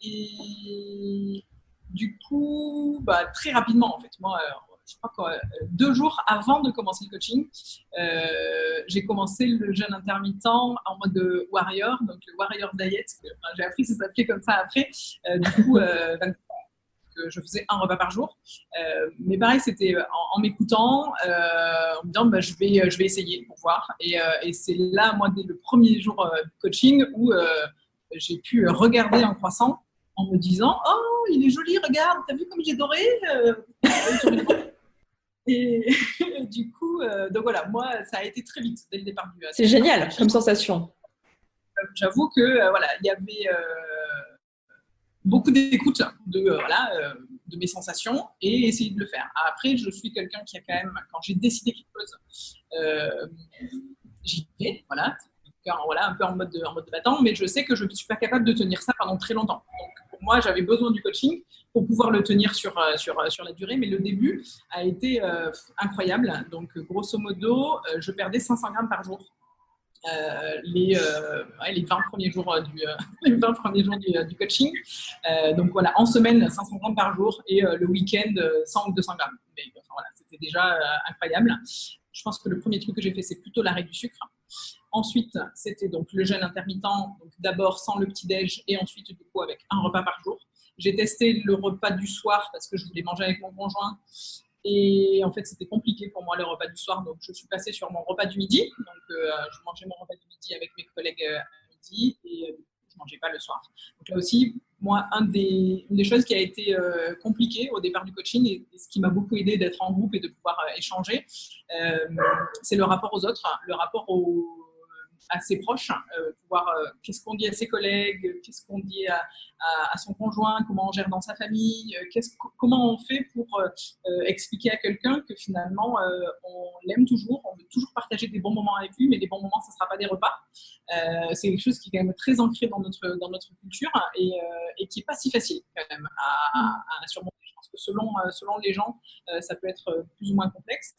Et du coup, très rapidement, en fait, moi, je crois que 2 jours avant de commencer le coaching, j'ai commencé le jeûne intermittent en mode warrior, donc le warrior diet. J'ai appris que ça s'appelait comme ça après. Du coup, je faisais un repas par jour. Mais pareil, c'était en m'écoutant, en me disant je vais essayer pour voir. Et c'est là, moi, dès le premier jour de coaching, où j'ai pu regarder un croissant en me disant oh, il est joli, regarde, t'as vu comme il est doré Et du coup, donc voilà, moi, ça a été très vite dès le départ du. C'est génial comme sensation. J'avoue que voilà, il y avait beaucoup d'écoute de mes sensations et essayer de le faire. Après, je suis quelqu'un qui a quand même, quand j'ai décidé quelque chose, j'y vais, voilà, un peu en mode de battant, mais je sais que je ne suis pas capable de tenir ça pendant très longtemps. Donc, pour moi, j'avais besoin du coaching pour pouvoir le tenir sur la durée, mais le début a été incroyable. Donc, grosso modo, je perdais 500 grammes par jour. Les 20 premiers jours du coaching. Donc voilà, en semaine, 500 grammes par jour et le week-end, 100 ou 200 grammes. Mais voilà, c'était déjà incroyable. Je pense que le premier truc que j'ai fait, c'est plutôt l'arrêt du sucre. Ensuite, c'était donc le jeûne intermittent, donc d'abord sans le petit-déj et ensuite du coup avec un repas par jour. J'ai testé le repas du soir parce que je voulais manger avec mon conjoint. Et en fait, c'était compliqué pour moi le repas du soir, donc je suis passée sur mon repas du midi. Donc, je mangeais mon repas du midi avec mes collègues à midi et je ne mangeais pas le soir. Donc là aussi, moi, une des choses qui a été compliquée au départ du coaching et ce qui m'a beaucoup aidé d'être en groupe et de pouvoir échanger, c'est le rapport aux autres, le rapport à ses proches, qu'est-ce qu'on dit à ses collègues, qu'est-ce qu'on dit à son conjoint, comment on gère dans sa famille, comment on fait pour expliquer à quelqu'un que finalement on l'aime toujours, on veut toujours partager des bons moments avec lui, mais les bons moments, ça ne sera pas des repas. C'est quelque chose qui est quand même très ancré dans notre culture et qui n'est pas si facile quand même à surmonter. Je pense que selon les gens, ça peut être plus ou moins complexe.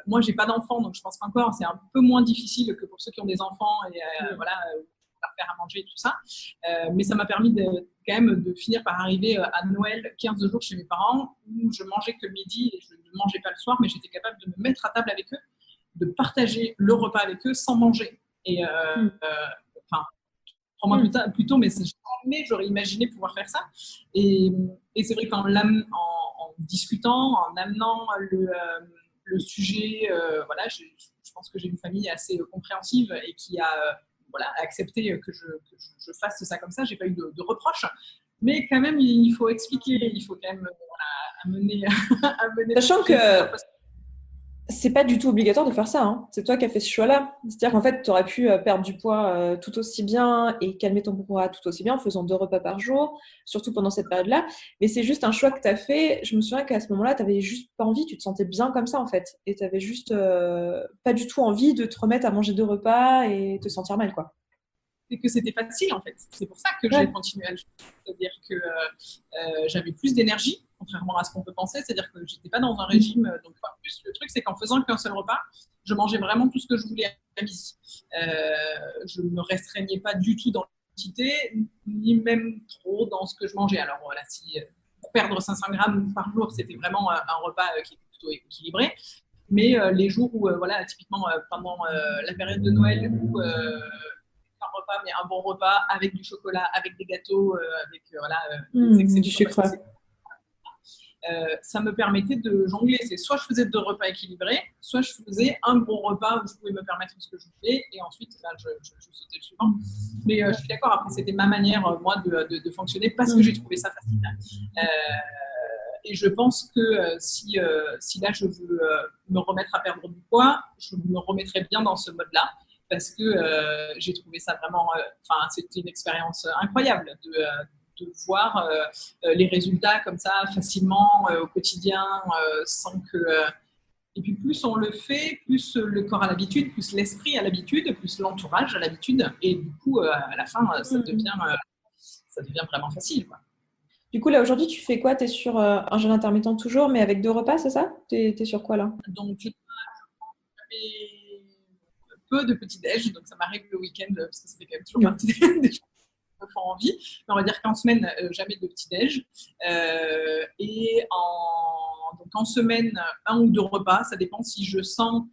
Moi, j'ai pas d'enfants, donc je pense qu'encore c'est un peu moins difficile que pour ceux qui ont des enfants et leur faire à manger et tout ça. Mais ça m'a permis quand même de finir par arriver à Noël 15 jours chez mes parents où je mangeais que le midi et je ne mangeais pas le soir, mais j'étais capable de me mettre à table avec eux, de partager le repas avec eux sans manger. Et 3 mois plus tôt, mais jamais j'aurais imaginé pouvoir faire ça. Et c'est vrai qu'en discutant, en amenant le sujet, je pense que j'ai une famille assez compréhensive et qui a accepté que je fasse ça comme ça. J'ai pas eu de reproches, mais quand même il faut expliquer, il faut quand même amener sachant que c'est pas du tout obligatoire de faire ça, hein. C'est toi qui as fait ce choix-là. C'est-à-dire qu'en fait, tu aurais pu perdre du poids tout aussi bien et calmer ton brouhaha tout aussi bien en faisant 2 repas par jour, surtout pendant cette période-là. Mais c'est juste un choix que tu as fait. Je me souviens qu'à ce moment-là, tu n'avais juste pas envie, tu te sentais bien comme ça en fait. Et tu n'avais juste pas du tout envie de te remettre à manger 2 repas et te sentir mal, quoi. Et que c'était facile en fait. C'est pour ça que j'ai continué à le faire. C'est-à-dire que j'avais plus d'énergie, contrairement à ce qu'on peut penser. C'est-à-dire que j'étais pas dans un régime. Donc en plus, le truc, c'est qu'en faisant qu'un seul repas, je mangeais vraiment tout ce que je voulais à midi. Je ne me restreignais pas du tout dans l'identité, ni même trop dans ce que je mangeais. Alors voilà, si pour perdre 500 grammes par jour, c'était vraiment un repas qui est plutôt équilibré. Mais les jours où, typiquement pendant la période de Noël, où un repas, mais un bon repas avec du chocolat, avec des gâteaux, avec du sucre. Ça me permettait de jongler. C'est soit je faisais 2 repas équilibrés, soit je faisais un gros repas où je pouvais me permettre ce que je voulais, et ensuite là, je sautais le suivant. Mais je suis d'accord, après c'était ma manière, moi, de fonctionner parce que j'ai trouvé ça facile. Et je pense que si là je veux me remettre à perdre du poids, je me remettrai bien dans ce mode-là. Parce que j'ai trouvé ça vraiment, c'était une expérience incroyable de voir les résultats comme ça facilement au quotidien, sans que. Et puis plus on le fait, plus le corps a l'habitude, plus l'esprit a l'habitude, plus l'entourage a l'habitude, et du coup à la fin ça devient vraiment facile, quoi. Du coup, là, aujourd'hui, tu fais quoi? Tu es sur un jeûne intermittent toujours, mais avec 2 repas, c'est ça? Tu es sur quoi, là? Donc, je fais peu de petits-déj, donc ça m'arrive le week-end, parce que ça fait quand même toujours partie des choses qui me font envie. Mais on va dire qu'en semaine, jamais de petit-déj. Donc en semaine, 1 ou 2 repas, ça dépend si je sens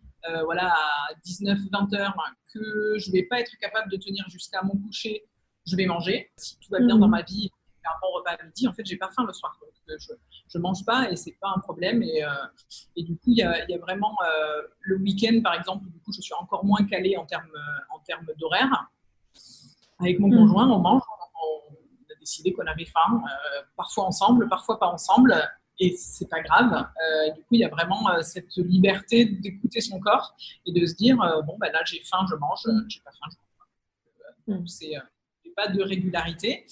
voilà, à 19-20 heures que je ne vais pas être capable de tenir jusqu'à mon coucher, je vais manger. Si tout va bien dans ma vie, un bon repas à midi, en fait, j'ai pas faim le soir. Donc, je mange pas et c'est pas un problème. Et du coup, il y a vraiment le week-end, par exemple, du coup, je suis encore moins calée en termes d'horaire. Avec mon conjoint, on mange. On a décidé qu'on avait faim, parfois ensemble, parfois pas ensemble. Et c'est pas grave. Du coup, il y a vraiment cette liberté d'écouter son corps et de se dire bon, ben là, j'ai faim, je mange. J'ai pas faim, je mange. C'est pas de régularité,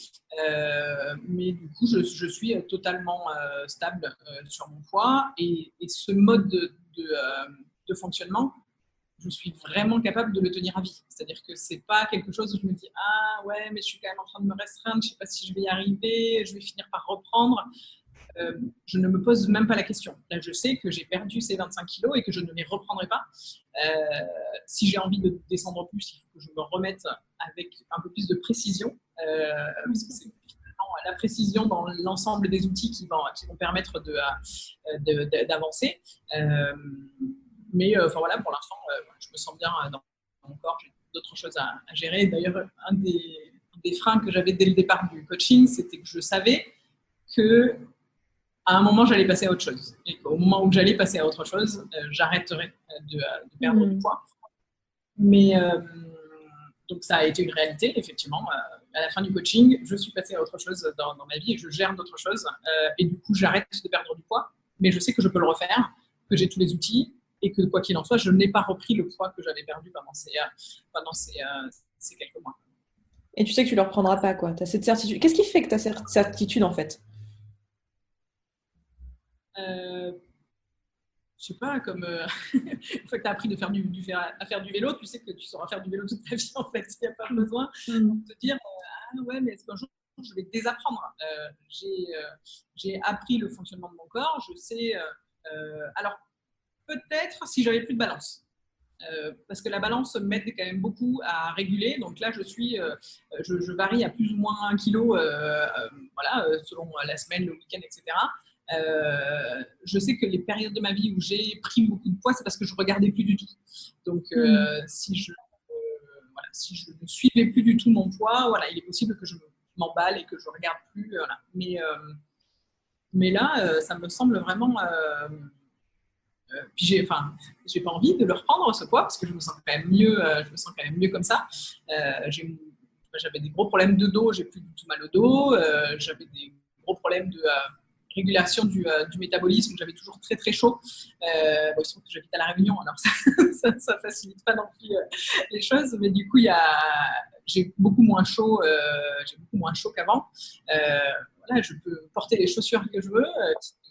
mais du coup, je suis totalement stable sur mon poids et ce mode de fonctionnement, je suis vraiment capable de le tenir à vie. C'est-à-dire que c'est pas quelque chose où je me dis ah ouais, mais je suis quand même en train de me restreindre, je sais pas si je vais y arriver, je vais finir par reprendre. Je ne me pose même pas la question. Là, je sais que j'ai perdu ces 25 kilos et que je ne les reprendrai pas. Si j'ai envie de descendre plus, il faut que je me remette avec un peu plus de précision, parce que c'est la précision dans l'ensemble des outils qui vont permettre d'avancer. Mais enfin voilà, pour l'instant, je me sens bien dans mon corps. J'ai d'autres choses à gérer. D'ailleurs, un des freins que j'avais dès le départ du coaching, c'était que je savais que à un moment, j'allais passer à autre chose. Et qu'au moment où j'allais passer à autre chose, j'arrêterais de perdre du poids. Mais donc, ça a été une réalité, effectivement. À la fin du coaching, je suis passée à autre chose dans ma vie et je gère d'autres choses. Et du coup, j'arrête de perdre du poids. Mais je sais que je peux le refaire, que j'ai tous les outils et que, quoi qu'il en soit, je n'ai pas repris le poids que j'avais perdu pendant ces quelques mois. Et tu sais que tu ne le reprendras pas, quoi. Tu as cette certitude. Qu'est-ce qui fait que tu as cette certitude, en fait? Je sais pas, comme une fois que tu as appris à faire du vélo, tu sais que tu sauras faire du vélo toute ta vie, en fait. Il n'y a pas besoin de te dire ah ouais, mais est-ce qu'un jour je vais désapprendre. J'ai appris le fonctionnement de mon corps, je sais. Alors, peut-être si j'avais plus de balance. Parce que la balance m'aide quand même beaucoup à réguler. Donc là, je varie à plus ou moins 1 kilo voilà, selon la semaine, le week-end, etc. Je sais que les périodes de ma vie où j'ai pris beaucoup de poids, c'est parce que je ne regardais plus du tout. Donc, si je ne suivais plus du tout mon poids, voilà, il est possible que je m'emballe et que je ne regarde plus. Voilà. Mais là, ça me semble vraiment... puis j'ai pas envie de le reprendre ce poids parce que je me sens quand même mieux comme ça. J'avais des gros problèmes de dos, j'ai plus du tout mal au dos. J'avais des gros problèmes de régulation du métabolisme. J'avais toujours très très chaud. Bon, il se trouve que j'habite à La Réunion, alors ça facilite pas non plus les choses. Mais du coup, j'ai beaucoup moins chaud qu'avant. Voilà, je peux porter les chaussures que je veux.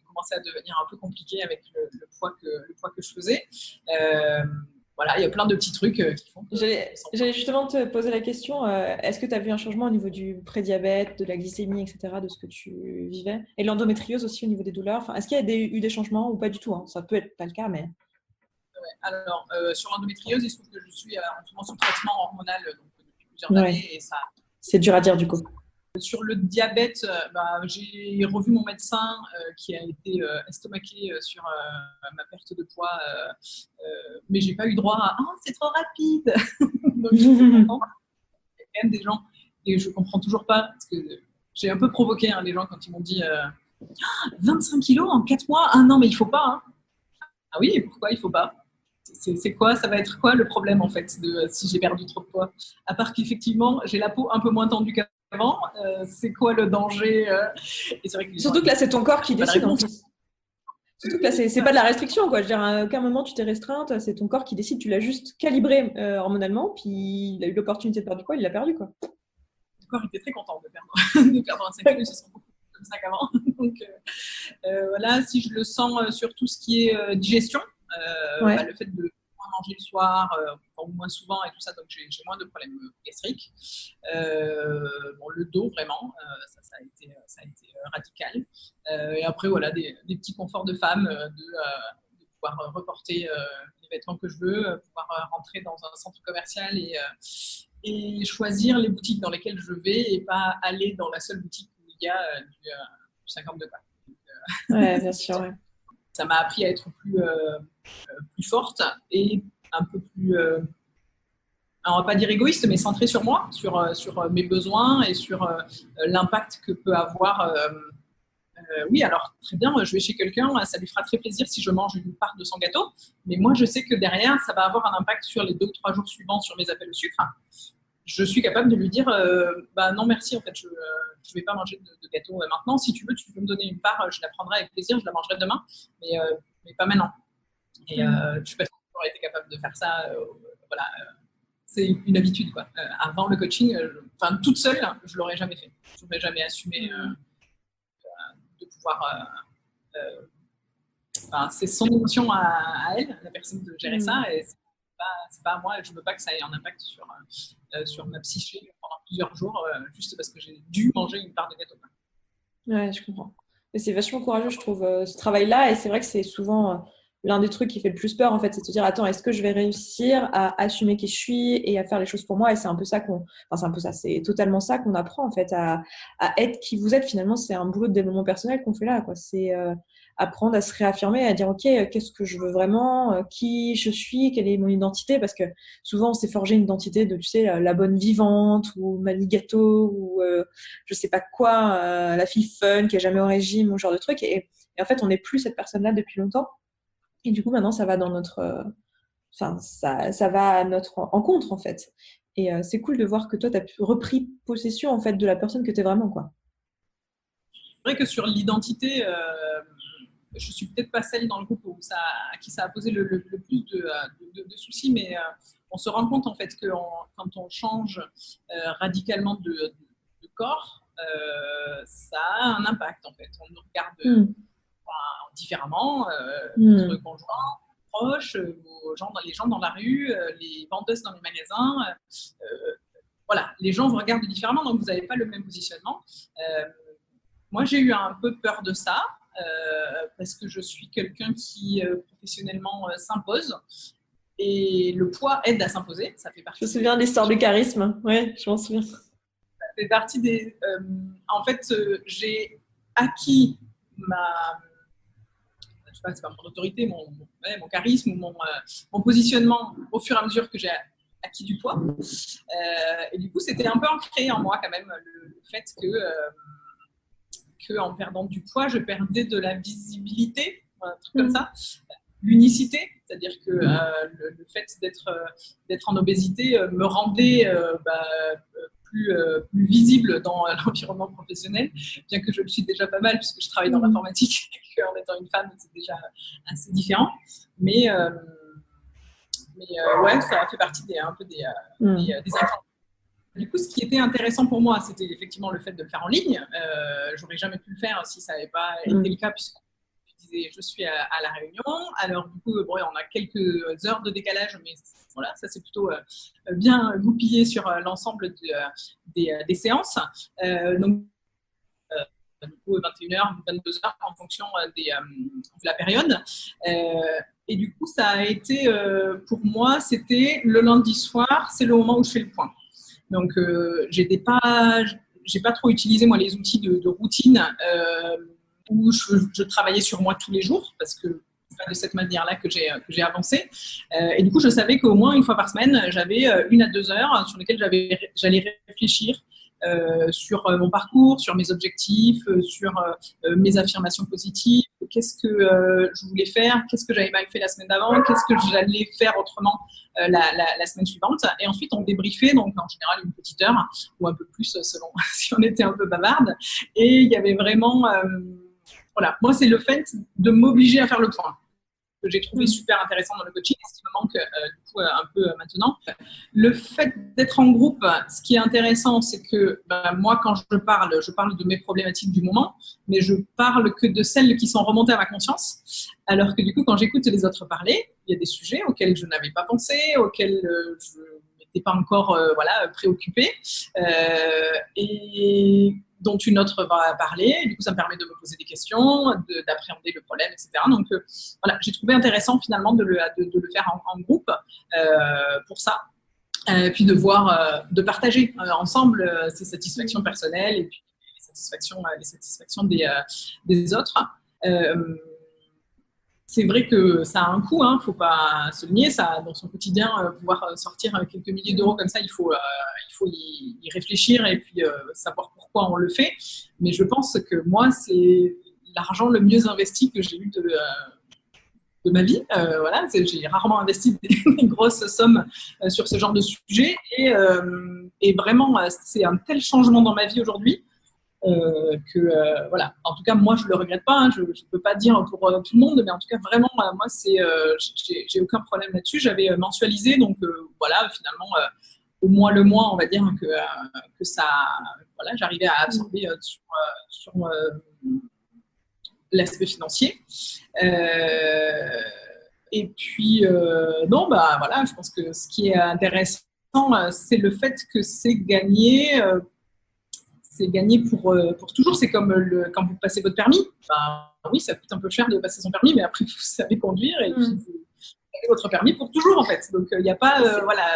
Commençait à devenir un peu compliqué avec le poids que je faisais. Voilà, il y a plein de petits trucs qui font que... J'allais justement te poser la question, est-ce que tu as vu un changement au niveau du prédiabète, de la glycémie, etc., de ce que tu vivais? Et l'endométriose aussi au niveau des douleurs. Enfin, est-ce qu'il y a eu des changements ou pas du tout, hein? Ça peut être pas le cas, mais... Ouais, alors, sur l'endométriose, il se trouve que je suis en ce moment sous traitement hormonal depuis plusieurs années. Et ça... C'est dur à dire du coup. Sur le diabète, j'ai revu mon médecin qui a été estomaqué sur ma perte de poids, mais j'ai pas eu droit à « Oh, c'est trop rapide !» Donc, je suis contente. Il y a quand même des gens, et je comprends toujours pas, parce que j'ai un peu provoqué les gens quand ils m'ont dit 25 kilos en 4 mois, ah non, mais il faut pas. Hein. Ah oui, pourquoi il faut pas? C'est quoi, ça va être quoi le problème en fait si j'ai perdu trop de poids? À part qu'effectivement, j'ai la peau un peu moins tendue qu'avant, c'est quoi le danger? Et c'est vrai que surtout que là, c'est ton corps qui décide en plus. Surtout que là, c'est pas de la restriction, quoi. Je veux dire, à aucun moment tu t'es restreinte, c'est ton corps qui décide. Tu l'as juste calibré hormonalement, puis il a eu l'opportunité de perdre du poids, il l'a perdu, quoi. Le corps était très content de perdre 25 kilos, ils se sont beaucoup comme ça qu'avant. Donc voilà, si je le sens sur tout ce qui est digestion, le fait de manger le soir, ou moins souvent et tout ça, donc j'ai moins de problèmes gastriques. Bon, le dos, vraiment, ça a été radical. Et après, voilà, des petits conforts de femme, de pouvoir reporter les vêtements que je veux, pouvoir rentrer dans un centre commercial et choisir les boutiques dans lesquelles je vais et pas aller dans la seule boutique où il y a du 52 quoi. Ouais, bien sûr. Ouais. Ça m'a appris à être plus forte et un peu plus, on va pas dire égoïste, mais centrée sur moi, sur mes besoins et sur l'impact que peut avoir. Oui, alors très bien, je vais chez quelqu'un, ça lui fera très plaisir si je mange une part de son gâteau, mais moi je sais que derrière, ça va avoir un impact sur les 2 ou 3 jours suivants sur mes appels au sucre. Je suis capable de lui dire bah non merci, en fait je vais pas manger de gâteau maintenant, si tu veux tu peux me donner une part, je la prendrai avec plaisir, je la mangerai demain, mais pas maintenant. Et je suis pas sûre que j'aurais été capable de faire ça, voilà, c'est une habitude quoi. Avant le coaching, toute seule, je l'aurais jamais fait, je n'aurais jamais assumé de pouvoir c'est son émotion à elle, la personne, de gérer ça, et c'est pas à moi, je veux pas que ça ait un impact sur ma psyché pendant plusieurs jours, juste parce que j'ai dû manger une part de gâteau. Ouais, je comprends. Et c'est vachement courageux, je trouve, ce travail-là, et c'est vrai que c'est souvent l'un des trucs qui fait le plus peur, en fait, c'est de se dire, attends, est-ce que je vais réussir à assumer qui je suis et à faire les choses pour moi? Et c'est un peu ça c'est totalement ça qu'on apprend, en fait, à être qui vous êtes. Finalement, c'est un boulot de développement personnel qu'on fait là, quoi. C'est apprendre à se réaffirmer, à dire, OK, qu'est-ce que je veux vraiment, qui je suis, quelle est mon identité? Parce que souvent, on s'est forgé une identité de, tu sais, la bonne vivante, ou mamie gâteau, ou je sais pas quoi, la fille fun qui est jamais au régime, ou ce genre de truc. Et en fait, on n'est plus cette personne-là depuis longtemps. Et du coup, maintenant, ça va dans notre, ça va à notre encontre, en fait. Et c'est cool de voir que toi, tu as repris possession, en fait, de la personne que tu es vraiment, quoi. C'est vrai que sur l'identité, je suis peut-être pas celle dans le groupe à qui ça a posé le plus de soucis, mais on se rend compte en fait que quand on change radicalement de corps, ça a un impact en fait. On nous regarde différemment, notre conjoint, proches, les gens dans la rue, les vendeuses dans les magasins. Voilà, les gens vous regardent différemment, donc vous n'avez pas le même positionnement. Moi, j'ai eu un peu peur de ça. Parce que je suis quelqu'un qui professionnellement s'impose, et le poids aide à s'imposer. Ça fait partie. Je me souviens de l'histoire du charisme. Ouais, je m'en souviens. Ça fait partie des. En fait, j'ai acquis je sais pas, c'est pas mon autorité, mon charisme ou mon positionnement au fur et à mesure que j'ai acquis du poids. Et du coup, c'était un peu ancré en moi quand même le fait qu'en perdant du poids, je perdais de la visibilité, un truc comme ça, l'unicité, c'est-à-dire que le fait d'être en obésité me rendait plus visible dans l'environnement professionnel, bien que je le suis déjà pas mal puisque je travaille dans l'informatique et qu'en étant une femme, c'est déjà assez différent. Mais ouais, ça fait partie des influences. Du coup, ce qui était intéressant pour moi, c'était effectivement le fait de le faire en ligne. J'aurais jamais pu le faire si ça n'avait pas été le cas, puisque je suis à La Réunion. Alors, du coup, bon, on a quelques heures de décalage, mais voilà, ça c'est plutôt bien goupillé sur l'ensemble des séances. Donc, du coup, 21h, 22h en fonction de la période. Et du coup, ça a été, pour moi, c'était le lundi soir, c'est le moment où je fais le point. Donc, j'ai pas trop utilisé moi les outils de routine où je travaillais sur moi tous les jours, parce que c'est pas de cette manière-là que j'ai avancé. Et du coup, je savais qu'au moins une fois par semaine, j'avais 1 à 2 heures sur lesquelles j'allais réfléchir sur mon parcours, sur mes objectifs, sur mes affirmations positives, qu'est-ce que je voulais faire, qu'est-ce que j'avais mal fait la semaine d'avant, qu'est-ce que j'allais faire autrement la semaine suivante. Et ensuite, on débriefait, donc en général une petite heure ou un peu plus selon si on était un peu bavarde. Et il y avait vraiment, voilà, moi c'est le fait de m'obliger à faire le point. que j'ai trouvé super intéressant dans le coaching, et ce qui me manque du coup, un peu maintenant. Le fait d'être en groupe, ce qui est intéressant, c'est que moi, quand je parle de mes problématiques du moment, mais je parle que de celles qui sont remontées à ma conscience. Alors que du coup, quand j'écoute les autres parler, il y a des sujets auxquels je n'avais pas pensé, auxquels je n'étais pas encore préoccupée, et dont une autre va parler. Et du coup, ça me permet de me poser des questions, d'appréhender le problème, etc. Donc, voilà, j'ai trouvé intéressant finalement de le faire en groupe pour ça. Puis de partager ensemble ses satisfactions personnelles et puis les satisfactions des autres. C'est vrai que ça a un coût, hein, faut pas se le nier. Ça, dans son quotidien, pouvoir sortir quelques milliers d'euros comme ça, il faut y réfléchir et puis savoir pourquoi on le fait. Mais je pense que moi, c'est l'argent le mieux investi que j'ai eu de ma vie. Voilà, j'ai rarement investi des grosses sommes sur ce genre de sujet. Et vraiment, c'est un tel changement dans ma vie aujourd'hui. Voilà. En tout cas, moi, je le regrette pas. Hein. Je ne peux pas dire pour tout le monde, mais en tout cas, vraiment, moi, j'ai aucun problème là-dessus. J'avais mensualisé, donc voilà, finalement, au moins le mois, on va dire que ça, voilà, j'arrivais à absorber sur l'aspect financier. Et puis, non, voilà, je pense que ce qui est intéressant, c'est le fait que c'est gagné. C'est gagné pour toujours. C'est comme quand vous passez votre permis. Oui, ça coûte un peu cher de passer son permis, mais après, vous savez conduire et puis vous avez votre permis pour toujours, en fait. Donc, il n'y a pas... voilà,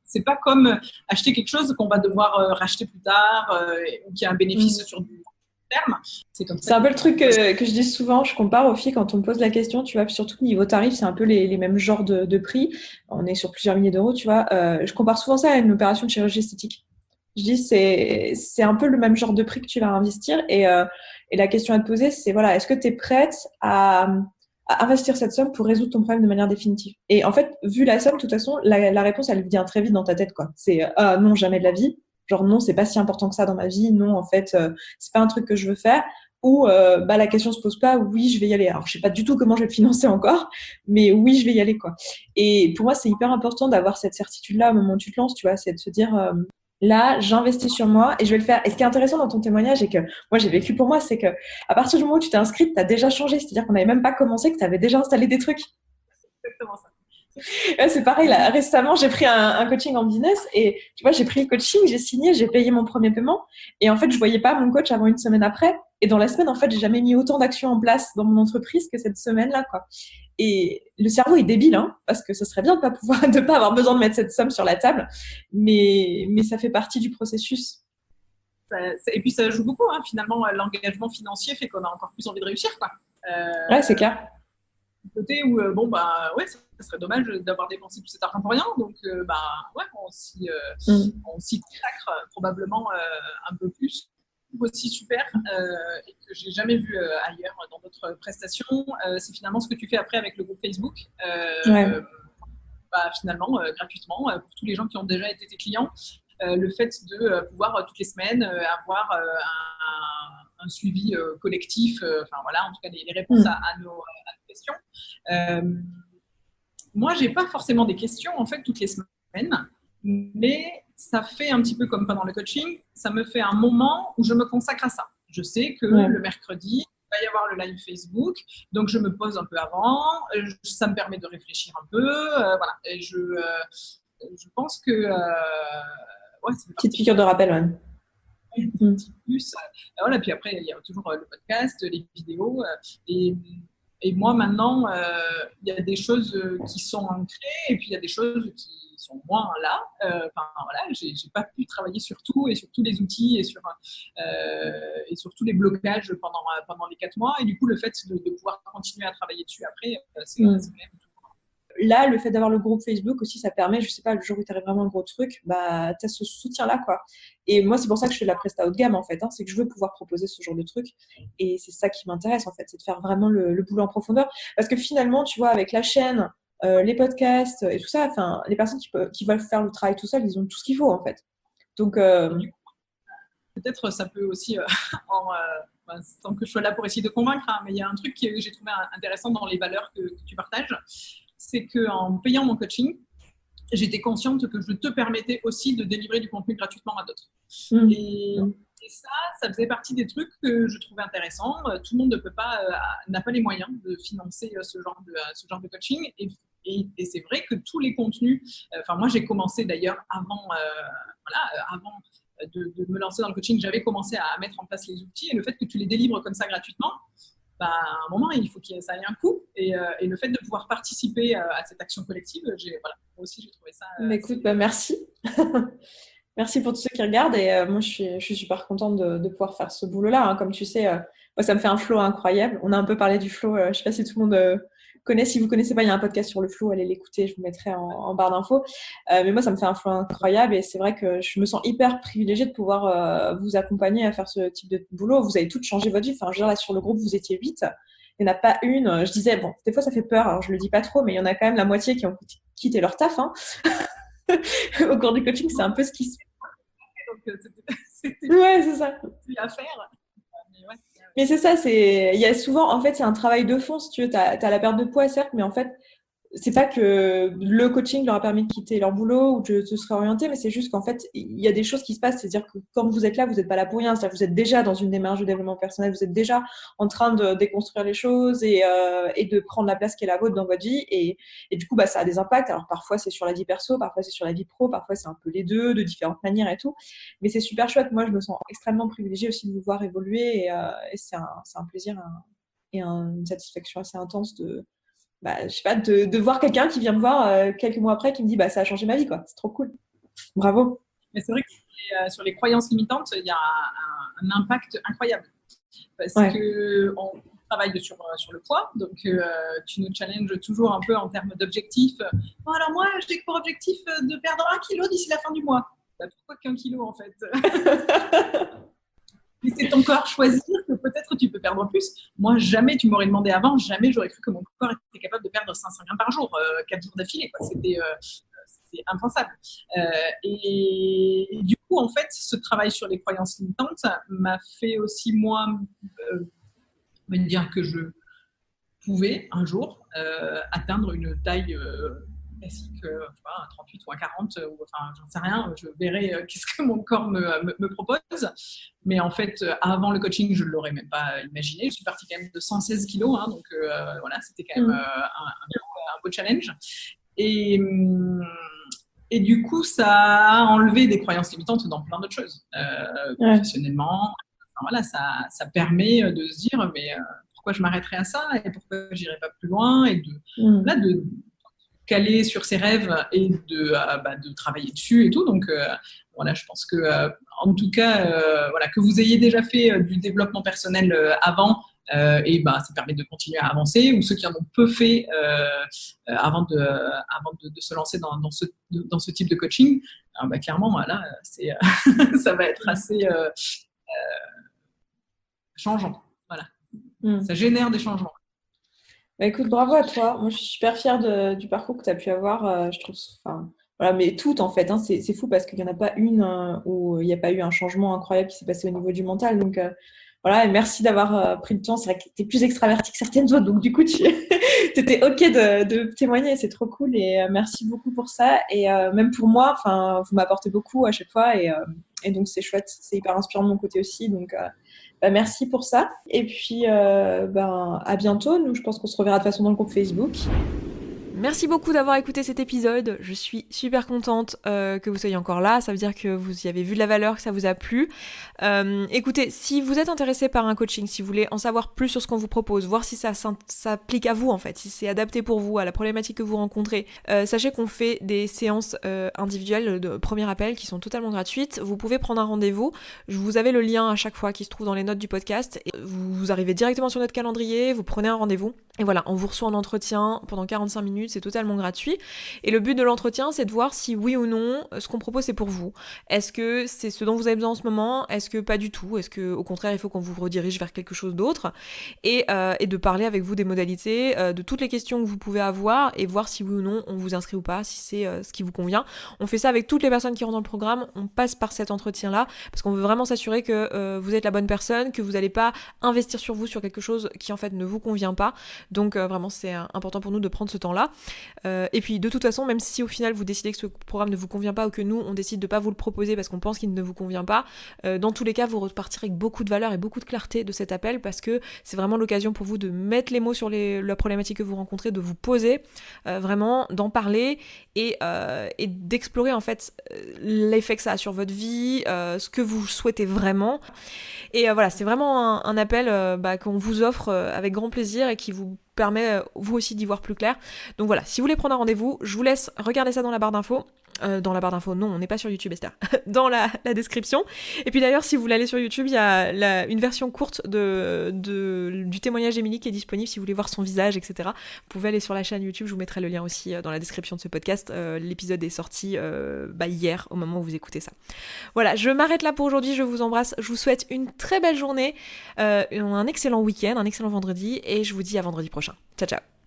c'est pas comme acheter quelque chose qu'on va devoir racheter plus tard ou qui a un bénéfice sur du terme. C'est un peu le truc que je dis souvent. Je compare aux filles quand on me pose la question, tu vois, surtout niveau tarif, c'est un peu les mêmes genres de prix. On est sur plusieurs milliers d'euros, tu vois. Je compare souvent ça à une opération de chirurgie esthétique. Je dis, c'est un peu le même genre de prix que tu vas investir. Et la question à te poser, c'est voilà, est-ce que tu es prête à investir cette somme pour résoudre ton problème de manière définitive? Et en fait, vu la somme, de toute façon, la réponse, elle vient très vite dans ta tête, quoi. C'est non, jamais de la vie. Genre, non, c'est pas si important que ça dans ma vie. Non, en fait, c'est pas un truc que je veux faire. Ou la question se pose pas, oui, je vais y aller. Alors, je sais pas du tout comment je vais le financer encore, mais oui, je vais y aller, quoi. Et pour moi, c'est hyper important d'avoir cette certitude-là au moment où tu te lances, tu vois, c'est de se dire... là, j'investis sur moi et je vais le faire. Et ce qui est intéressant dans ton témoignage et que moi j'ai vécu pour moi, c'est que à partir du moment où tu t'es inscrite, tu as déjà changé. C'est-à-dire qu'on n'avait même pas commencé, que tu avais déjà installé des trucs. Exactement ça. C'est pareil, là, récemment, j'ai pris un coaching en business et tu vois, j'ai pris le coaching, j'ai signé, j'ai payé mon premier paiement et en fait, je voyais pas mon coach avant une semaine après. Et dans la semaine, en fait, j'ai jamais mis autant d'actions en place dans mon entreprise que cette semaine-là, quoi. Et le cerveau est débile, hein, parce que ce serait bien de pas avoir besoin de mettre cette somme sur la table, mais ça fait partie du processus. Et puis ça joue beaucoup, hein, finalement, l'engagement financier fait qu'on a encore plus envie de réussir, quoi. Ouais, c'est clair. Du côté où, ouais, ça serait dommage d'avoir dépensé tout cet argent pour rien, donc, ouais, on s'y consacre probablement un peu plus. Aussi super et que j'ai jamais vu ailleurs dans d'autres prestations, c'est finalement ce que tu fais après avec le groupe Facebook. Ouais. Finalement, gratuitement, pour tous les gens qui ont déjà été tes clients, le fait de pouvoir toutes les semaines avoir un suivi collectif, voilà, en tout cas les réponses à nos questions. Moi, j'ai pas forcément des questions en fait toutes les semaines, mais ça fait un petit peu comme pendant le coaching, ça me fait un moment où je me consacre à ça. Je sais que le mercredi, il va y avoir le live Facebook, donc je me pose un peu avant, ça me permet de réfléchir un peu, voilà. Et je pense que ouais, c'est une petite piqûre de rappel, ouais. Un petit plus. Voilà, puis après, il y a toujours le podcast, les vidéos, et moi, maintenant, il y a des choses qui sont ancrées et puis il y a des choses qui sont moins là. Voilà, j'ai pas pu travailler sur tout et sur tous les outils et sur tous les blocages pendant les 4 mois. Et du coup, le fait de pouvoir continuer à travailler dessus après, c'est quand même tout. Là, le fait d'avoir le groupe Facebook aussi, ça permet, je sais pas, le jour où tu arrives vraiment un gros truc, tu as ce soutien-là, quoi. Et moi, c'est pour ça que je fais de la presta haut de gamme, en fait, hein, c'est que je veux pouvoir proposer ce genre de truc. Et c'est ça qui m'intéresse, en fait, c'est de faire vraiment le boulot en profondeur. Parce que finalement, tu vois, avec la chaîne, les podcasts et tout ça, les personnes qui veulent faire le travail tout seul, ils ont tout ce qu'il faut, en fait. Donc, peut-être ça peut aussi, sans que je sois là pour essayer de convaincre, hein, mais il y a un truc que j'ai trouvé intéressant dans les valeurs que tu partages, c'est qu'en payant mon coaching, j'étais consciente que je te permettais aussi de délivrer du contenu gratuitement à d'autres. Et ça faisait partie des trucs que je trouvais intéressants. Tout le monde n'a pas les moyens de financer ce genre de coaching. Et c'est vrai que tous les contenus, moi j'ai commencé d'ailleurs avant de me lancer dans le coaching, j'avais commencé à mettre en place les outils, et le fait que tu les délivres comme ça gratuitement, à un moment il faut que ça ait un coût, et le fait de pouvoir participer à cette action collective, moi aussi j'ai trouvé ça... écoute, merci. Merci pour tous ceux qui regardent, et moi je suis super contente de pouvoir faire ce boulot-là, hein. Comme tu sais, moi ça me fait un flow incroyable. On a un peu parlé du flow, je sais pas si tout le monde connaît. Si vous connaissez pas, il y a un podcast sur le flow, allez l'écouter, je vous mettrai en barre d'infos. Mais moi ça me fait un flow incroyable, et c'est vrai que je me sens hyper privilégiée de pouvoir vous accompagner à faire ce type de boulot. Vous avez toutes changé votre vie. Enfin, je veux dire, là sur le groupe vous étiez 8, il n'y en a pas une. Je disais, bon, des fois ça fait peur, alors je le dis pas trop, mais il y en a quand même la moitié qui ont quitté leur taf, hein. Au cours du coaching, c'est un peu ce qui se... Ouais, c'est ça. À faire. Mais c'est ça, il y a souvent, en fait, c'est un travail de fond, si tu veux. T'as la perte de poids, certes, mais en fait, c'est pas que le coaching leur a permis de quitter leur boulot ou de se réorienter, mais c'est juste qu'en fait, il y a des choses qui se passent. C'est-à-dire que quand vous êtes là, vous n'êtes pas là pour rien. C'est-à-dire que vous êtes déjà dans une démarche de développement personnel, vous êtes déjà en train de déconstruire les choses et de prendre la place qui est la vôtre dans votre vie. Et du coup, ça a des impacts. Alors parfois, c'est sur la vie perso, parfois c'est sur la vie pro, parfois c'est un peu les deux, de différentes manières et tout. Mais c'est super chouette. Moi, je me sens extrêmement privilégiée aussi de vous voir évoluer, et c'est un plaisir et une satisfaction assez intense je sais pas, de voir quelqu'un qui vient me voir quelques mois après, qui me dit ça a changé ma vie, quoi. C'est trop cool. Bravo. Mais c'est vrai que sur les croyances limitantes, il y a un impact incroyable. Parce qu'on travaille sur le poids, donc tu nous challenges toujours un peu en termes d'objectifs. Bon, alors moi, j'ai pour objectif de perdre 1 kilo d'ici la fin du mois. Pourquoi qu'1 kilo en fait? C'est ton corps choisir que peut-être tu peux perdre plus. Moi, jamais, tu m'aurais demandé avant, jamais j'aurais cru que mon corps était capable de perdre 500 grammes par jour, 4 jours d'affilée. C'est impensable. Et du coup, en fait, ce travail sur les croyances limitantes m'a fait aussi, moi, me dire que je pouvais un jour atteindre une taille classique, un 38 ou un 40, j'en sais rien, je verrai qu'est-ce que mon corps me propose. Mais en fait, avant le coaching, je ne l'aurais même pas imaginé. Je suis partie quand même de 116 kilos, hein, donc c'était quand même un beau challenge. Et du coup, ça a enlevé des croyances limitantes dans plein d'autres choses. Professionnellement, ça permet de se dire, mais pourquoi je m'arrêterais à ça, et pourquoi je n'irai pas plus loin, et de caler sur ses rêves et de travailler dessus et tout. Donc je pense que en tout cas que vous ayez déjà fait du développement personnel avant, ça permet de continuer à avancer, ou ceux qui en ont peu fait avant de se lancer dans ce type de coaching, clairement là c'est ça va être assez changeant. Ça génère des changements. Écoute, bravo à toi. Moi, je suis super fière du parcours que tu as pu avoir. Je trouve, mais toutes en fait. Hein, c'est fou parce qu'il n'y en a pas une où il n'y a pas eu un changement incroyable qui s'est passé au niveau du mental. Donc, et merci d'avoir pris le temps. C'est vrai que tu es plus extravertie que certaines autres. Donc, du coup, tu étais OK de témoigner. C'est trop cool. Et merci beaucoup pour ça. Et même pour moi, vous m'apportez beaucoup à chaque fois. Et donc, c'est chouette. C'est hyper inspirant de mon côté aussi. Donc, merci pour ça. Et puis, à bientôt. Nous, je pense qu'on se reverra de toute façon dans le groupe Facebook. Merci beaucoup d'avoir écouté cet épisode. Je suis super contente que vous soyez encore là. Ça veut dire que vous y avez vu de la valeur, que ça vous a plu. Écoutez, si vous êtes intéressé par un coaching, si vous voulez en savoir plus sur ce qu'on vous propose, voir si ça s'applique à vous en fait, si c'est adapté pour vous, à la problématique que vous rencontrez, sachez qu'on fait des séances individuelles de premier appel qui sont totalement gratuites. Vous pouvez prendre un rendez-vous. Vous avez le lien à chaque fois qui se trouve dans les notes du podcast. Et vous arrivez directement sur notre calendrier, vous prenez un rendez-vous. Et voilà, on vous reçoit en entretien pendant 45 minutes. minutes, c'est totalement gratuit. Et le but de l'entretien, c'est de voir si oui ou non, ce qu'on propose, c'est pour vous. Est-ce que c'est ce dont vous avez besoin en ce moment? Est-ce que pas du tout? Est-ce que au contraire, il faut qu'on vous redirige vers quelque chose d'autre? Et de parler avec vous des modalités, de toutes les questions que vous pouvez avoir et voir si oui ou non on vous inscrit ou pas, si c'est ce qui vous convient. On fait ça avec toutes les personnes qui rentrent dans le programme, on passe par cet entretien-là parce qu'on veut vraiment s'assurer que vous êtes la bonne personne, que vous n'allez pas investir sur vous sur quelque chose qui en fait ne vous convient pas. Donc vraiment c'est important pour nous de prendre ce temps-là. Et puis de toute façon, même si au final vous décidez que ce programme ne vous convient pas ou que nous on décide de pas vous le proposer parce qu'on pense qu'il ne vous convient pas, dans tous les cas vous repartirez avec beaucoup de valeur et beaucoup de clarté de cet appel parce que c'est vraiment l'occasion pour vous de mettre les mots sur la problématique que vous rencontrez, de vous poser, vraiment d'en parler et d'explorer en fait l'effet que ça a sur votre vie, ce que vous souhaitez vraiment. Et voilà, c'est vraiment un appel qu'on vous offre avec grand plaisir et qui vous permet vous aussi d'y voir plus clair. Donc voilà, si vous voulez prendre un rendez-vous, je vous laisse regarder ça dans la barre d'infos. Dans la barre d'infos, non, on n'est pas sur YouTube, Esther. Dans la description. Et puis d'ailleurs, si vous voulez aller sur YouTube, il y a une version courte du témoignage d'Émilie qui est disponible si vous voulez voir son visage, etc. Vous pouvez aller sur la chaîne YouTube, je vous mettrai le lien aussi dans la description de ce podcast. L'épisode est sorti hier, au moment où vous écoutez ça. Voilà, je m'arrête là pour aujourd'hui, je vous embrasse, je vous souhaite une très belle journée, un excellent week-end, un excellent vendredi, et je vous dis à vendredi prochain. Ciao, ciao.